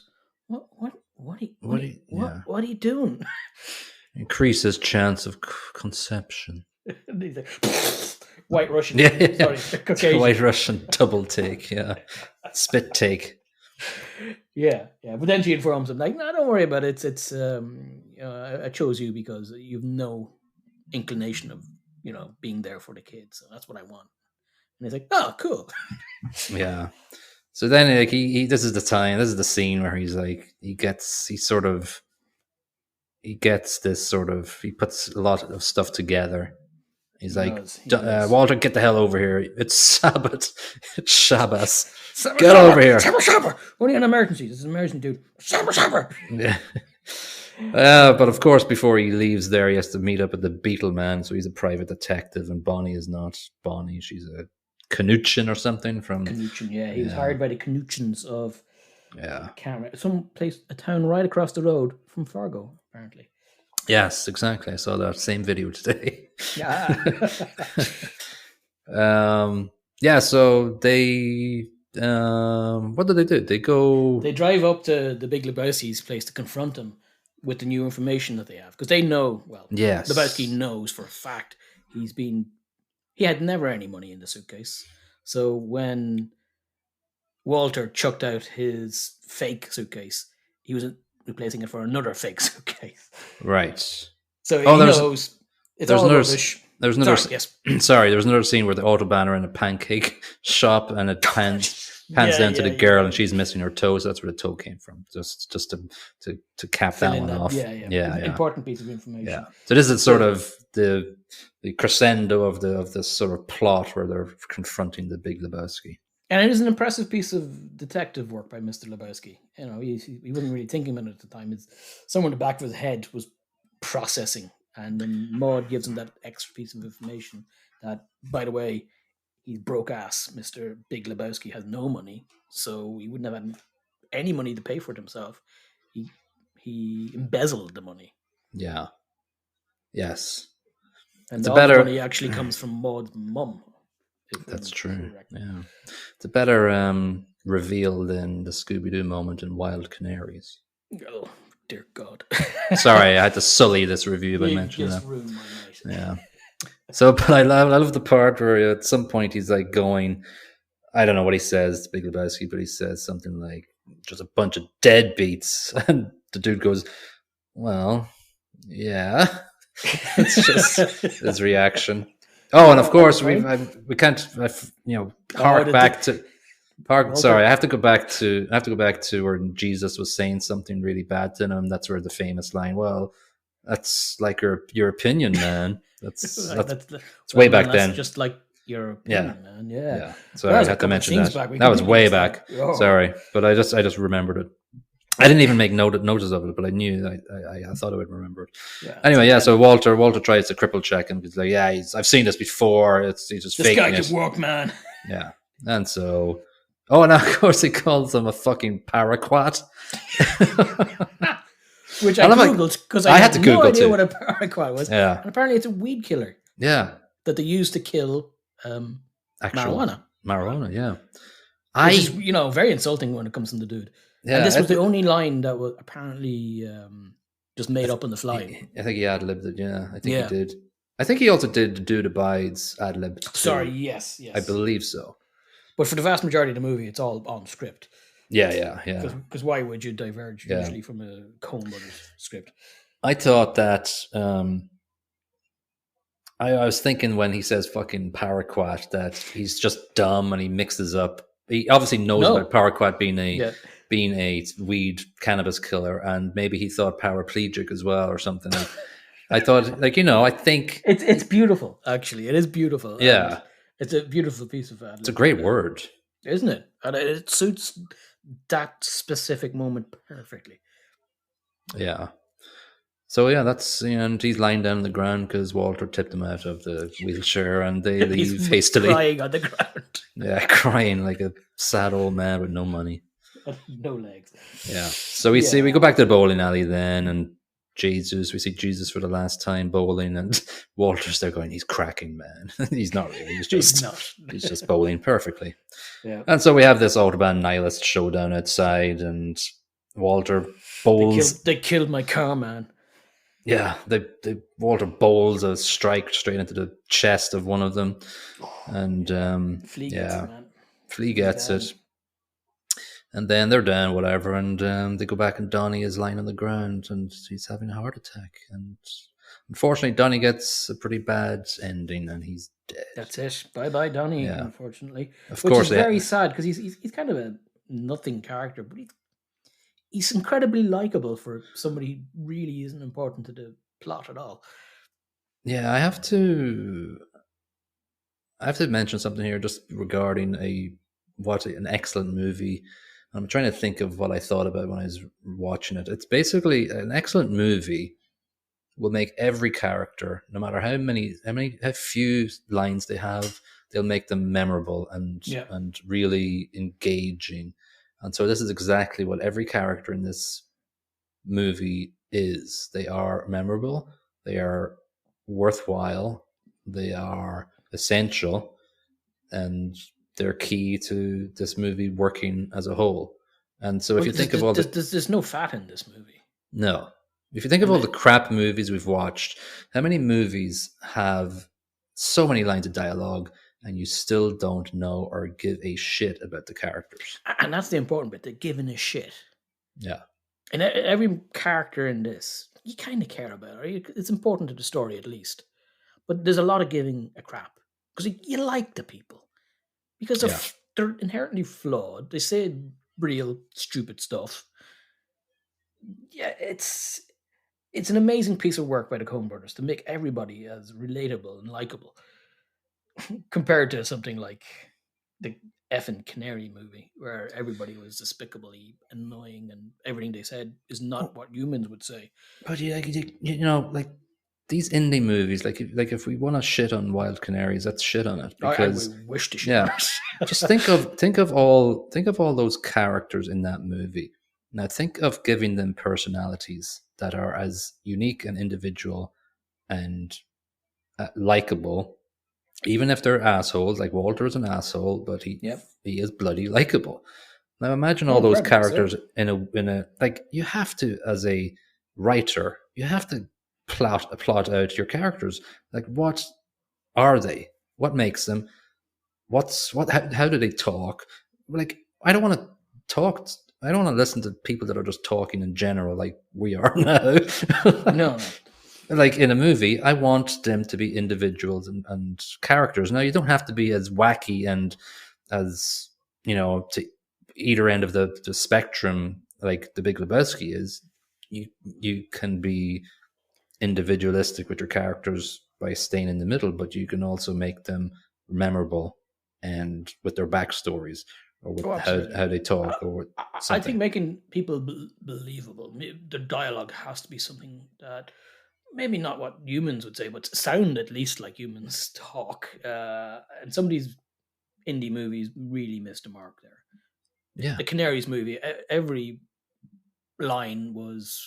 what are you doing? Increase his chance of conception. And he's like, White Russian. Yeah. Sorry, Caucasian. White Russian double take. Yeah, spit take. Yeah. But then she informs him, like, no, don't worry about it. It's I chose you because you've no inclination of being there for the kids, so that's what I want. And he's like, oh, cool. Yeah. So then, like, this is the scene where he's like, he puts a lot of stuff together. He's like, Walter, get the hell over here. It's Sabbath. It's Shabbos. Get over here. Sabbath. Only an emergency. This is an emergency, dude. Sabbath. Yeah. But of course, before he leaves there, he has to meet up with the Beetle Man. So he's a private detective, and Bonnie is not Bonnie. She's a Canuchin or something from. Canuchin, yeah, he was Yeah, hired by the Canuchins of yeah. I can't remember some place, a town right across the road from Fargo, apparently. Yes, exactly. I saw that same video today. Yeah. um, yeah, so they. What do they do? They go. They drive up to the Big Lebowski's place to confront him with the new information that they have because they know. Well, Lebowski Yes. knows for a fact he had never any money in the suitcase. So when Walter chucked out his fake suitcase, he was replacing it for another fake suitcase. Right. So Oh, he knows it's there's all another rubbish. there's another Sorry, yes. sorry, there's another scene where the Autobahn are in a pancake shop and it pans Yeah, down to yeah, the girl yeah. and she's missing her toes. That's where the toe came from. Just to cap Fill that in one that. off. Yeah, yeah. Yeah, yeah, Important piece of information. yeah. So this is sort So, of the crescendo of this sort of plot where they're confronting the Big Lebowski. and it is an impressive piece of detective work by Mr. Lebowski. You know, he wasn't really thinking about it at the time. It's somewhere in the back of his head was processing, and then Maud gives him that extra piece of information that, by the way, he's broke ass. Mr. Big Lebowski has no money, so he wouldn't have had any money to pay for it himself. He embezzled the money, Yeah. Yes. and It's a all the better. money actually comes from Maud's mum. That's If we're true. correct. Yeah. It's a better reveal than the Scooby Doo moment in Wild Canaries. Oh, dear God. Sorry, I had to sully this review by You mentioning just that. ruined my night. Yeah. So, but I love the part where at some point he's like going, I don't know what he says, Big Lebowski, but he says something like, just a bunch of deadbeats. And the dude goes, well, yeah. It's just his reaction. Oh, and of course we can't hark the back to park. Walter. Sorry, I have to go back to where Jesus was saying something really bad to him. That's where the famous line. Well, that's like your opinion, man. That's it's way Man, back that's then. just like your Yeah, opinion, man. Yeah. yeah. That Sorry, I was a had to couple of mention scenes that. back. We That was completely way missed that. back. Oh. Sorry, but I just remembered it. I didn't even make notice of it, but I knew I thought I would remember it. Yeah, Anyway, yeah. So Walter tries to cripple check him. He's like, yeah, I've seen this before. He's just this guy faking can it. work, man. Yeah, and so, oh, and of course he calls him a fucking paraquat. Which I googled because I had had to no Google idea too. what a paraquat was. Yeah, And apparently it's a weed killer yeah. that they use to kill Actual marijuana. Yeah, which is very insulting when it comes from the dude. Yeah, and this was the only line that was apparently just made up on the fly. I think he ad libbed it. Yeah, I think he did. I think he also did Dude Abides ad lib. Sorry, yes, I believe so. But for the vast majority of the movie, it's all on script. Yeah. Because why would you diverge usually from a Coen Brothers script? I thought that. I was thinking when he says "fucking paraquat" that he's just dumb and he mixes up. He obviously knows about paraquat being a weed cannabis killer, and maybe he thought paraplegic as well or something. I thought, I think it's beautiful. Actually, it is beautiful. Yeah, it's a beautiful piece of ad. It's a great word, isn't it? And it suits that specific moment perfectly. Yeah. So yeah, that's and he's lying down on the ground because Walter tipped him out of the wheelchair, and they leave hastily, crying on the ground. Yeah, crying like a sad old man with no money, no legs. Yeah. So we go back to the bowling alley then, and we see Jesus for the last time bowling, and Walter's there going, he's cracking, man. He's not really. He's just bowling perfectly. Yeah. And so we have this Autobahn nihilist showdown outside, and Walter bowls. They killed my car, man. Yeah, Walter bowls a strike straight into the chest of one of them, and Flea gets it, man. Flea gets it, and then they're down, whatever, and they go back, and Donnie is lying on the ground, and he's having a heart attack, and unfortunately, Donnie gets a pretty bad ending, and he's dead. That's it. Bye, Donnie. Yeah. Unfortunately, of course, is very sad because he's kind of a nothing character, but he's incredibly likable for somebody who really isn't important to the plot at all. Yeah, I have to mention something here just regarding an excellent movie I'm trying to think of what I thought about when I was watching it. It's basically an excellent movie will make every character, no matter how few lines they have, they'll make them memorable Yeah. and really engaging. And so this is exactly what every character in this movie is. They are memorable, they are worthwhile, they are essential, and they're key to this movie working as a whole. And so if Well, you think of all the there's no fat in this movie. no. If you think of And all the crap movies we've watched, how many movies have so many lines of dialogue and you still don't know or give a shit about the characters? and that's the important bit. They're giving a shit. Yeah. And every character in this, you kind of care about. Right? It's important to the story, at least. But there's a lot of giving a crap because you like the people because Yeah. they're inherently flawed. They say real stupid stuff. Yeah, it's an amazing piece of work by the Coen Brothers to make everybody as relatable and likable compared to something like the effing Canary movie, where everybody was despicably annoying and everything they said is not what humans would say. But like these indie movies, like if we want to shit on Wild Canaries, let's shit on it I because wish to shit yeah, on it. just think of all those characters in that movie. Now think of giving them personalities that are as unique and individual and likable, even if they're assholes. Like Walter is an asshole, but he Yep. he is bloody likable. Now imagine all Oh, those very much so. characters in a like you have to, as a writer, you have to plot out your characters. Like what are they? What makes them? How do they talk? Like I don't want to talk. I don't want to listen to people that are just talking in general, like we are now. No. Like in a movie, I want them to be individuals and characters. Now, you don't have to be as wacky and as, to either end of the spectrum like the Big Lebowski is. You can be individualistic with your characters by staying in the middle, but you can also make them memorable and with their backstories or with Oh, absolutely. how they talk or with I think something. making people believable, the dialogue has to be something that maybe not what humans would say, but sound at least like humans talk. And some of these indie movies really missed the mark there. Yeah. The Canaries movie, every line was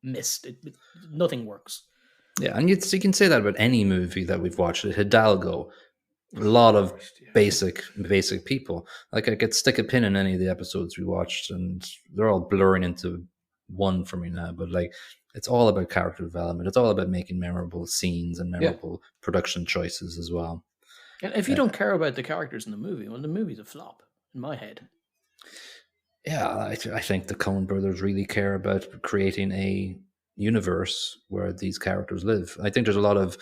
missed. Nothing works. Yeah, and you can say that about any movie that we've watched. Hidalgo, a lot of basic people. Like I could stick a pin in any of the episodes we watched, and they're all blurring into one for me now. But like, it's all about character development. It's all about making memorable scenes and memorable production choices as well. And if you don't care about the characters in the movie, well, the movie's a flop in my head. Yeah, I think the Coen Brothers really care about creating a universe where these characters live. I think there's a lot of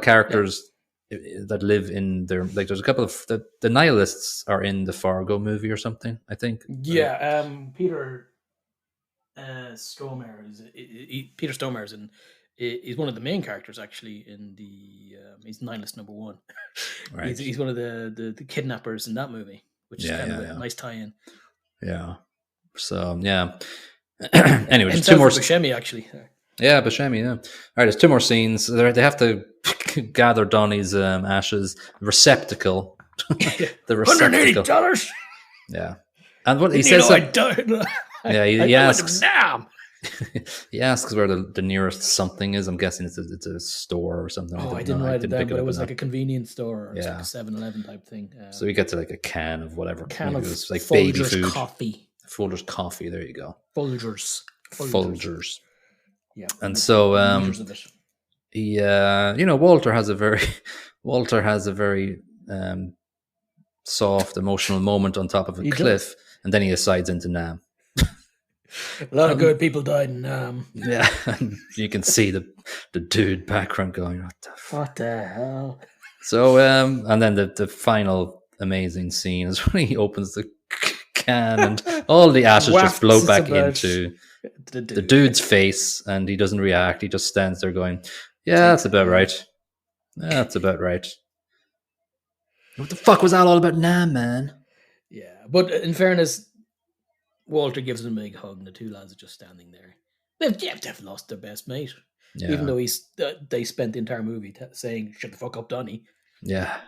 characters that live in their, like there's a couple of the nihilists are in the Fargo movie or something, I think. Yeah, Peter Stormare is Peter Stormare is in. He's one of the main characters actually in the. He's nihilist number one. Right. He's one of the kidnappers in that movie, which is kind of a nice tie-in. Yeah. So yeah. Anyway, there's two more. Buscemi actually. Yeah, Buscemi. Yeah. All right, there's two more scenes. They have to gather Donnie's ashes receptacle. The receptacle. $180. Yeah, and what he says. I died. Yeah, he asks. He asks where the nearest something is. I'm guessing it's a store or something. Oh, I didn't write it down, but it was like a convenience store or like a 7-Eleven type thing. So we get to like a can of whatever. Can of it was like Folgers baby food. coffee. Folgers coffee. There you go. Folgers. Yeah. And so he Walter has a very soft emotional moment on top of a cliff, and then he asides into Nam. A lot of good people died in Nam. Yeah, and you can see the dude background going, what the hell? So and then the final amazing scene is when he opens the can and all the ashes just blow back into the dude's face, and he doesn't react. He just stands there going, yeah, that's about right. That's about right. What the fuck was that all about, Nam, man? Yeah, but in fairness, Walter gives him a big hug, and the two lads are just standing there. They've lost their best mate, even Yeah, though they spent the entire movie saying "Shut the fuck up, Donny." yeah.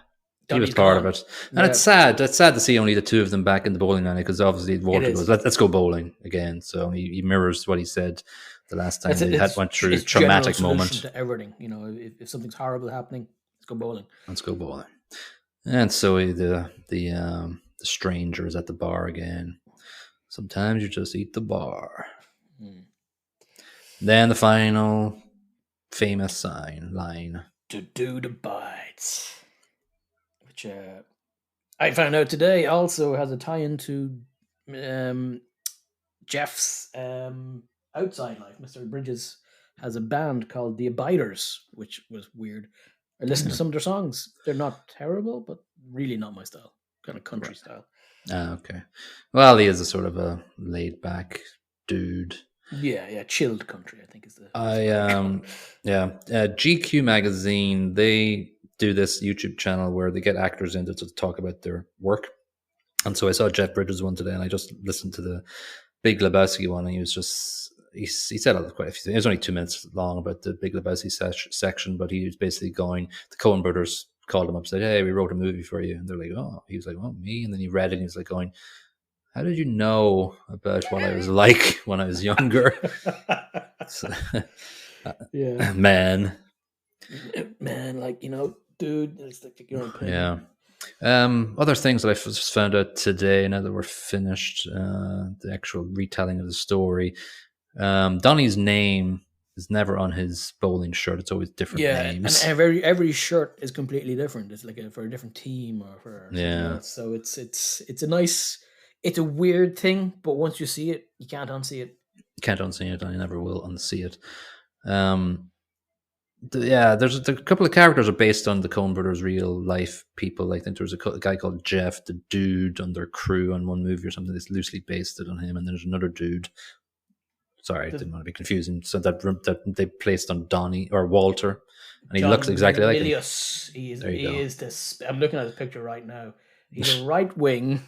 He was Donny's part of gone. it, and it's Yeah, sad. It's sad to see only the two of them back in the bowling alley because obviously it Walter goes, is. Let's go bowling again." So he mirrors what he said the last time they had went through It's general traumatic solution moment. to everything. If something's horrible happening, let's go bowling. Let's go bowling. And so the stranger is at the bar again. Sometimes you just eat the bar. Hmm. Then the final famous line. To do the bites, which I found out today also has a tie-in to um, Jeff's outside life. Mr. Bridges has a band called the Abiders, which was weird. I listened to some of their songs. They're not terrible, but really not my style. Kind of country style. Okay. Well, he is a sort of a laid back dude. Yeah, chilled country, I think is the. GQ magazine, they do this YouTube channel where they get actors in to talk about their work. And so I saw Jeff Bridges one today, and I just listened to the Big Lebowski one, and he was just he said quite a few things. It was only 2 minutes long about the Big Lebowski section, but he was basically going. The Coen Brothers called him up, and said, "Hey, we wrote a movie for you," and they're like, "Oh," he was like, "Oh, me," and then he read it, and he was like, "Going, how did you know about what I was like when I was younger?" So, Yeah, man, like dude, it's like your opinion. yeah. Other things that I just found out today, now that we're finished, the actual retelling of the story. Donnie's name is never on his bowling shirt. It's always different Yeah, names. and every shirt is completely different. It's like for a different team or for something Yeah. else. So it's a nice, it's a weird thing, but once you see it, you can't unsee it. You can't unsee it, and you never will unsee it. There's a couple of characters are based on the Coen Brothers' real life people. I think there was a guy called Jeff, the dude on their crew on one movie or something that's loosely based it on him, and there's another dude. Sorry, I didn't want to be confusing. So that they placed on Donnie or Walter, and he looks exactly like him. Milius. He go. is this. I'm looking at his picture right now. He's a right wing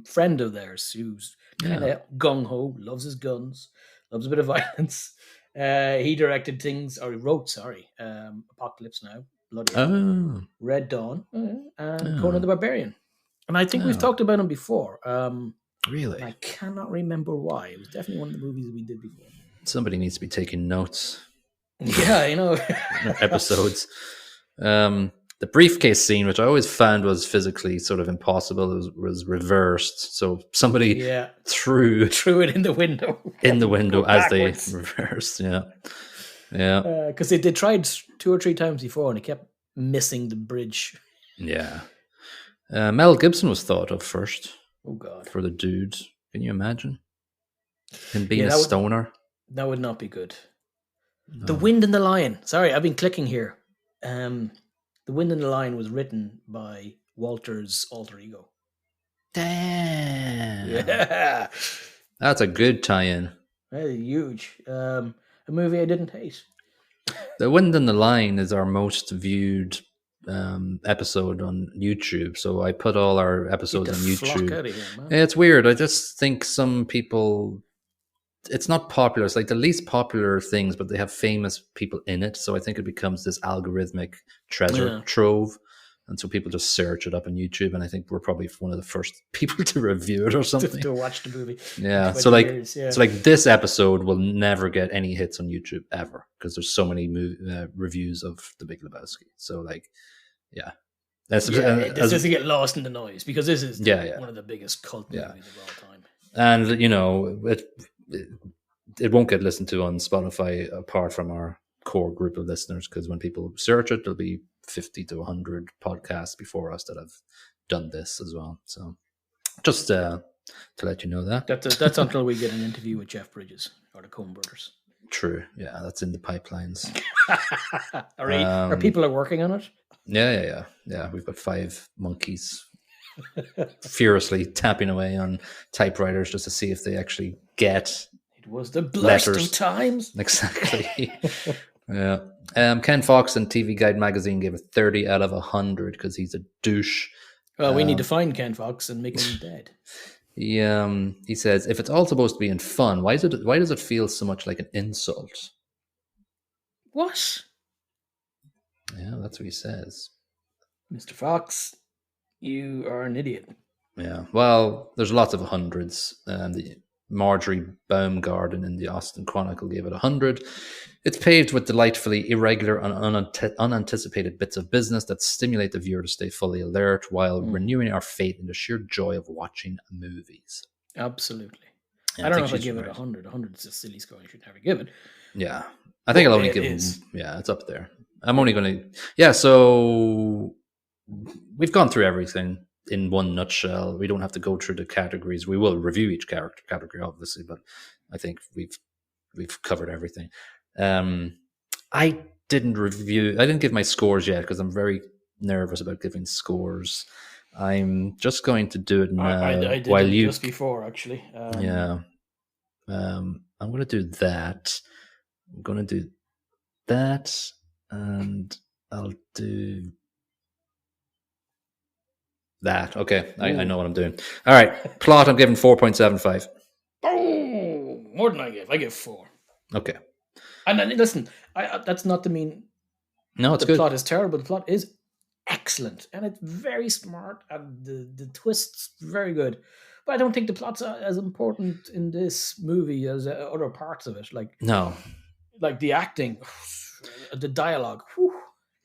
friend of theirs who's kind of gung ho, loves his guns, loves a bit of violence. He directed things, or he wrote, sorry, Apocalypse Now, Bloody Hell, Red Dawn, and Conan the Barbarian. And I think we've talked about him before. Really? I cannot remember why. It was definitely one of the movies that we did before. Somebody needs to be taking notes. Yeah, Episodes. The briefcase scene, which I always found was physically sort of impossible, was reversed. So somebody threw it in the window. In the window as they reversed. Yeah. Because they tried 2 or 3 times before and it kept missing the bridge. Yeah. Mel Gibson was thought of first. Oh, God. For the dude. Can you imagine? Him being a stoner? That would not be good. No. The Wind and the Lion. Sorry, I've been clicking here. The Wind and the Lion was written by Walter's alter ego. Damn. Yeah. That's a good tie-in. Huge. A movie I didn't hate. The Wind and the Lion is our most viewed episode on YouTube. So I put all our episodes on YouTube. Out of here, man. It's weird. I just think some people... It's not popular. It's like the least popular things, but they have famous people in it. So I think it becomes this algorithmic treasure trove. And so people just search it up on YouTube. And I think we're probably one of the first people to review it or something. To watch the movie. Yeah. So like, so like this episode will never get any hits on YouTube ever because there's so many reviews of The Big Lebowski. So like, yeah. This doesn't get lost in the noise because this is one of the biggest cult movies of all time. And, you know, it won't get listened to on Spotify apart from our core group of listeners because when people search it, there'll be 50 to 100 podcasts before us that have done this as well. So just to let you know that. That's until we get an interview with Jeff Bridges or the Coen Brothers. True. Yeah, that's in the pipelines. Are people working on it? Yeah. We've got 5 monkeys furiously tapping away on typewriters just to see if they actually get it was the blast of times. Exactly. Yeah. Ken Fox and TV Guide magazine gave it 30 out of 100 because he's a douche. Well, we need to find Ken Fox and make him dead. He says, if it's all supposed to be in fun, why does it feel so much like an insult? What? Yeah, that's what he says. Mr. Fox, you are an idiot. Yeah, well, there's lots of hundreds. The Marjorie Baumgarten in the Austin Chronicle gave it 100. It's paved with delightfully irregular and unanticipated bits of business that stimulate the viewer to stay fully alert while renewing our faith in the sheer joy of watching movies. Absolutely. Yeah, I don't know if I she's give it right. 100. 100 is a silly score. You should never give it. Yeah, I think I'll only give it. Yeah, it's up there. I'm only going to. Yeah, so we've gone through everything in one nutshell. We don't have to go through the categories. We will review each category, obviously, but I think we've covered everything. I didn't give my scores yet because I'm very nervous about giving scores. I'm just going to do it now. I did it just before, actually. Yeah. I'm going to do that. I'm going to do that, and I'll do that. Okay, I know what I'm doing. All right, plot, I'm giving 4.75. Oh, more than I give. I give 4. Okay. And then, listen, that's not to mean No, it's the good. plot is terrible. The plot is excellent, and it's very smart, and the twist's very good. But I don't think the plot's as important in this movie as other parts of it. No. Like the acting, the dialogue. Whew.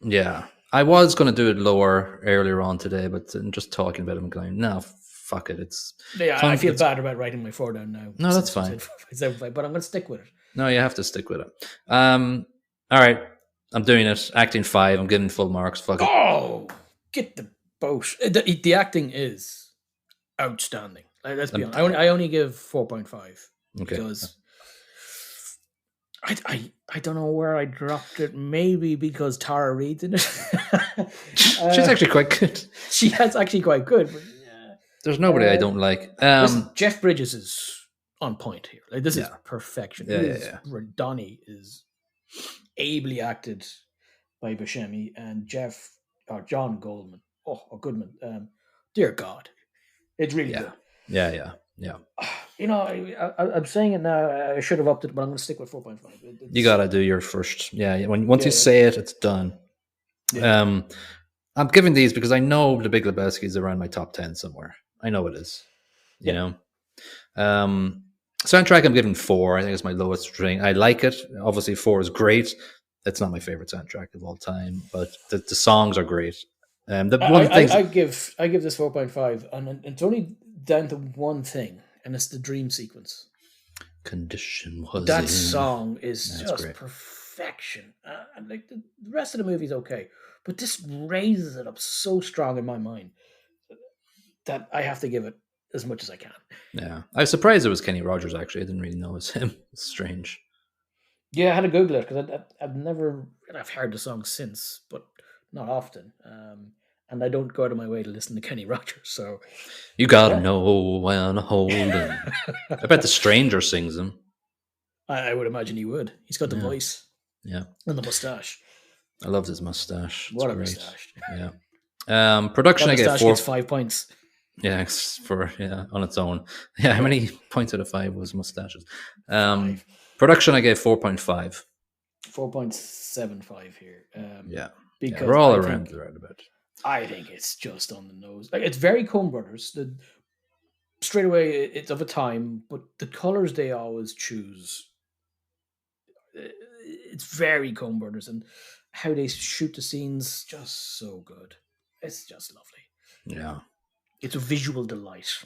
Yeah. I was going to do it lower earlier on today, but just talking about it, I'm going, no, fuck it. I feel bad about writing my 4 down now. No, that's fine. But I'm going to stick with it. No, you have to stick with it. All right. I'm doing it. Acting 5. I'm giving full marks. Fuck it. Oh, get the boat. The acting is outstanding. Let's be honest. I only give 4.5 because I don't know where I dropped it. Maybe because Tara Reid's in it. She's actually quite good. She is actually quite good. But, there's nobody I don't like. listen, Jeff Bridges is on point here. Like, this is perfection. Yeah. Donnie is ably acted by Buscemi and John Goldman. Goodman. Dear God, it's really good. Yeah. You know, I'm saying it now. I should have upped it, but I'm going to stick with 4.5. You got to do your first. Yeah. Once you say it, it's done. Yeah. I'm giving these because I know the Big Lebowski is around my top 10 somewhere. I know it is. You know. Soundtrack, I'm giving 4. I think it's my lowest rating. I like it. Obviously, 4 is great. It's not my favorite soundtrack of all time, but the songs are great. I give this 4.5, and it's only down to one thing, and it's the dream sequence. Condition was that song is just great. Perfection. And like the rest of the movie is okay, but this raises it up so strong in my mind that I have to give it as much as I can. Yeah, I was surprised it was Kenny Rogers. Actually, I didn't really know it was him. It's strange. Yeah, I had to Google it because I've heard the song since, but not often. And I don't go out of my way to listen to Kenny Rogers. So you gotta know when holding. I bet the Stranger sings them. I would imagine he would. He's got the voice. Yeah, and the mustache. I loved his mustache. What a mustache! Yeah. Production, I gave 4. Gets 5 points. Yeah, on its own. Yeah, how many points out of 5 was mustaches? Production, I gave 4.5. 4.75 here. Because we're all around the roundabout. I think it's just on the nose. Like, it's very Coen Brothers. Straight away, it's of a time, but the colors they always choose, it's very Coen Brothers, and how they shoot the scenes, just so good. It's just lovely. Yeah. It's a visual delight.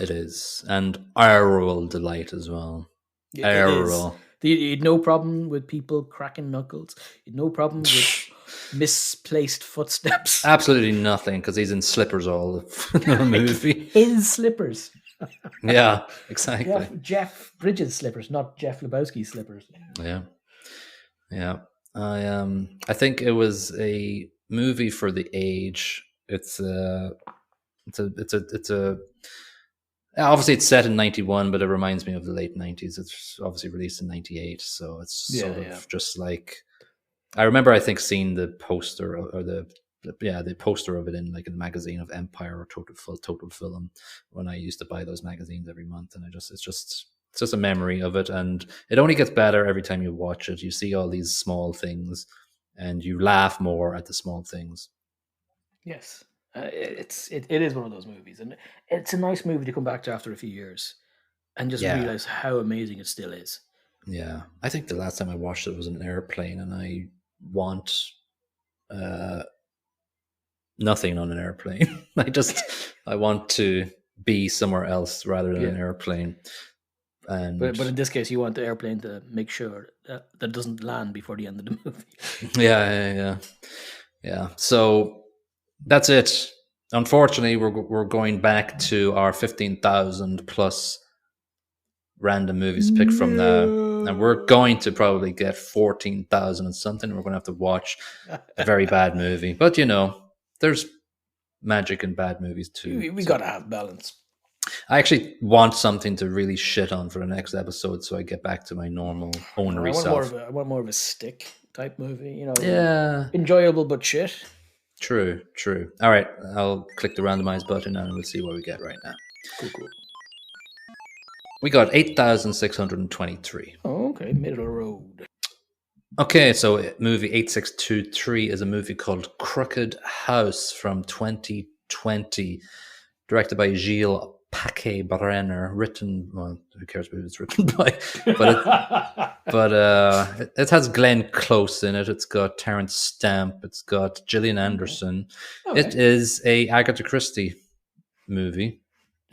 It is. And aural delight as well. Aural. You had no problem with people cracking knuckles. You had no problem with misplaced footsteps. Absolutely nothing, because he's in slippers all the movie. His slippers. Yeah, exactly. Jeff Bridges' slippers, not Jeff Lebowski's slippers. Yeah. I think it was a movie for the age. It's a obviously it's set in 91, but it reminds me of the late 90s. It's obviously released in 98, so it's sort of just like, I remember, I think, seeing the poster or the yeah, the poster of it in like a magazine of Empire or Total Film when I used to buy those magazines every month, and it's just a memory of it, and it only gets better every time you watch it. You see all these small things, and you laugh more at the small things. Yes, it is one of those movies, and it's a nice movie to come back to after a few years and just Yeah, realize how amazing it still is. yeah. I think the last time I watched it was in an airplane, and I want uh, nothing on an airplane. I want to be somewhere else rather than Yeah, an airplane. And but in this case, you want the airplane to make sure that doesn't land before the end of the movie. yeah. So that's it. Unfortunately, we're going back to our 15,000 plus random movies to pick from now, and we're going to probably get 14,000 and something. We're going to have to watch a very bad movie, but there's magic in bad movies too. We So got to have balance. I actually want something to really shit on for the next episode, so I get back to my normal onery self. I want more of a stick type movie. Yeah, Enjoyable but shit. true. All right, I'll click the randomize button and we'll see what we get right now. Cool. We got 8,623. Oh, okay, middle of the road. Okay, so movie 8623 is a movie called Crooked House from 2020, directed by Gilles Paquet-Brenner, well, who cares who it's written by, but it has Glenn Close in it. It's got Terrence Stamp. It's got Gillian Anderson. Okay. It is a Agatha Christie movie.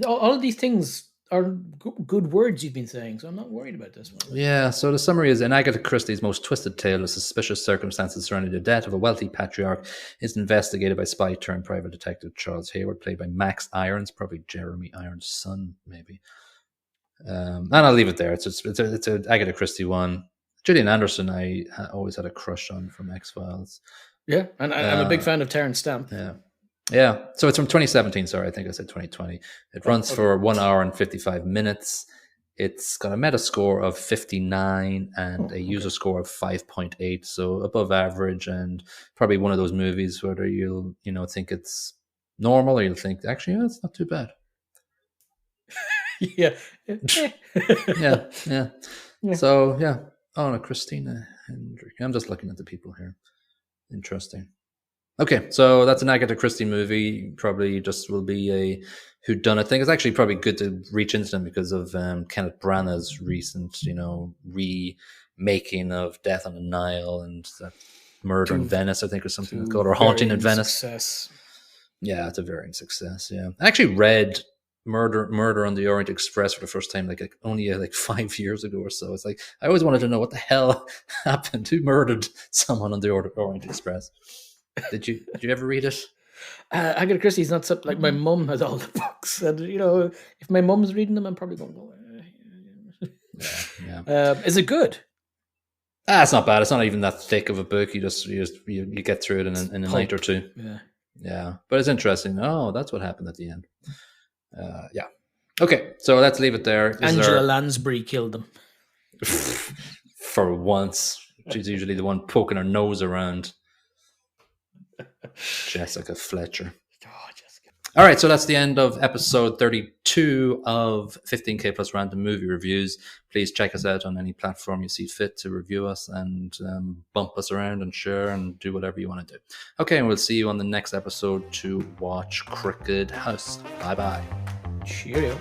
All of these things are good words you've been saying, so I'm not worried about this one. Yeah, so the summary is: in Agatha Christie's most twisted tale of suspicious circumstances surrounding the death of a wealthy patriarch is investigated by spy-turned-private detective Charles Hayward, played by Max Irons, probably Jeremy Irons' son, maybe. And I'll leave it there. It's an Agatha Christie one. Gillian Anderson, I always had a crush on from X-Files. Yeah, and I'm a big fan of Terrence Stamp. Yeah. So it's from 2017. Sorry, I think I said 2020. It runs for 1 hour and 55 minutes. It's got a Metascore of 59 and a user score of 5.8, so above average, and probably one of those movies whether you'll think it's normal or you'll think actually it's not too bad. Yeah. So yeah. Oh no, Christina Hendrick. I'm just looking at the people here. Interesting. Okay, so that's an Agatha Christie movie. Probably just will be a whodunit thing. It's actually probably good to reach into them because of Kenneth Branagh's recent, remaking of Death on the Nile and Murder in Venice, I think, or something it's called, or Haunting in Venice. Success. Yeah, it's a varying success. Yeah, I actually read Murder on the Orient Express for the first time only 5 years ago or so. It's like I always wanted to know what the hell happened. Who murdered someone on the Orient Express? Did you ever read it? Agatha Christie's not something like my mum has all the books, and if my mum's reading them, I'm probably going. Yeah. Is it good? It's not bad. It's not even that thick of a book. You get through it in a night or two. Yeah. But it's interesting. Oh, that's what happened at the end. Yeah. Okay, so let's leave it there. Angela Lansbury killed them. For once, she's usually the one poking her nose around. Jessica Fletcher. Oh, Jessica. All right, so that's the end of episode 32 of 15K plus random movie reviews. Please check us out on any platform you see fit to review us and bump us around and share and do whatever you want to do. Okay, and we'll see you on the next episode to watch Crooked House. Bye-bye. Cheerio.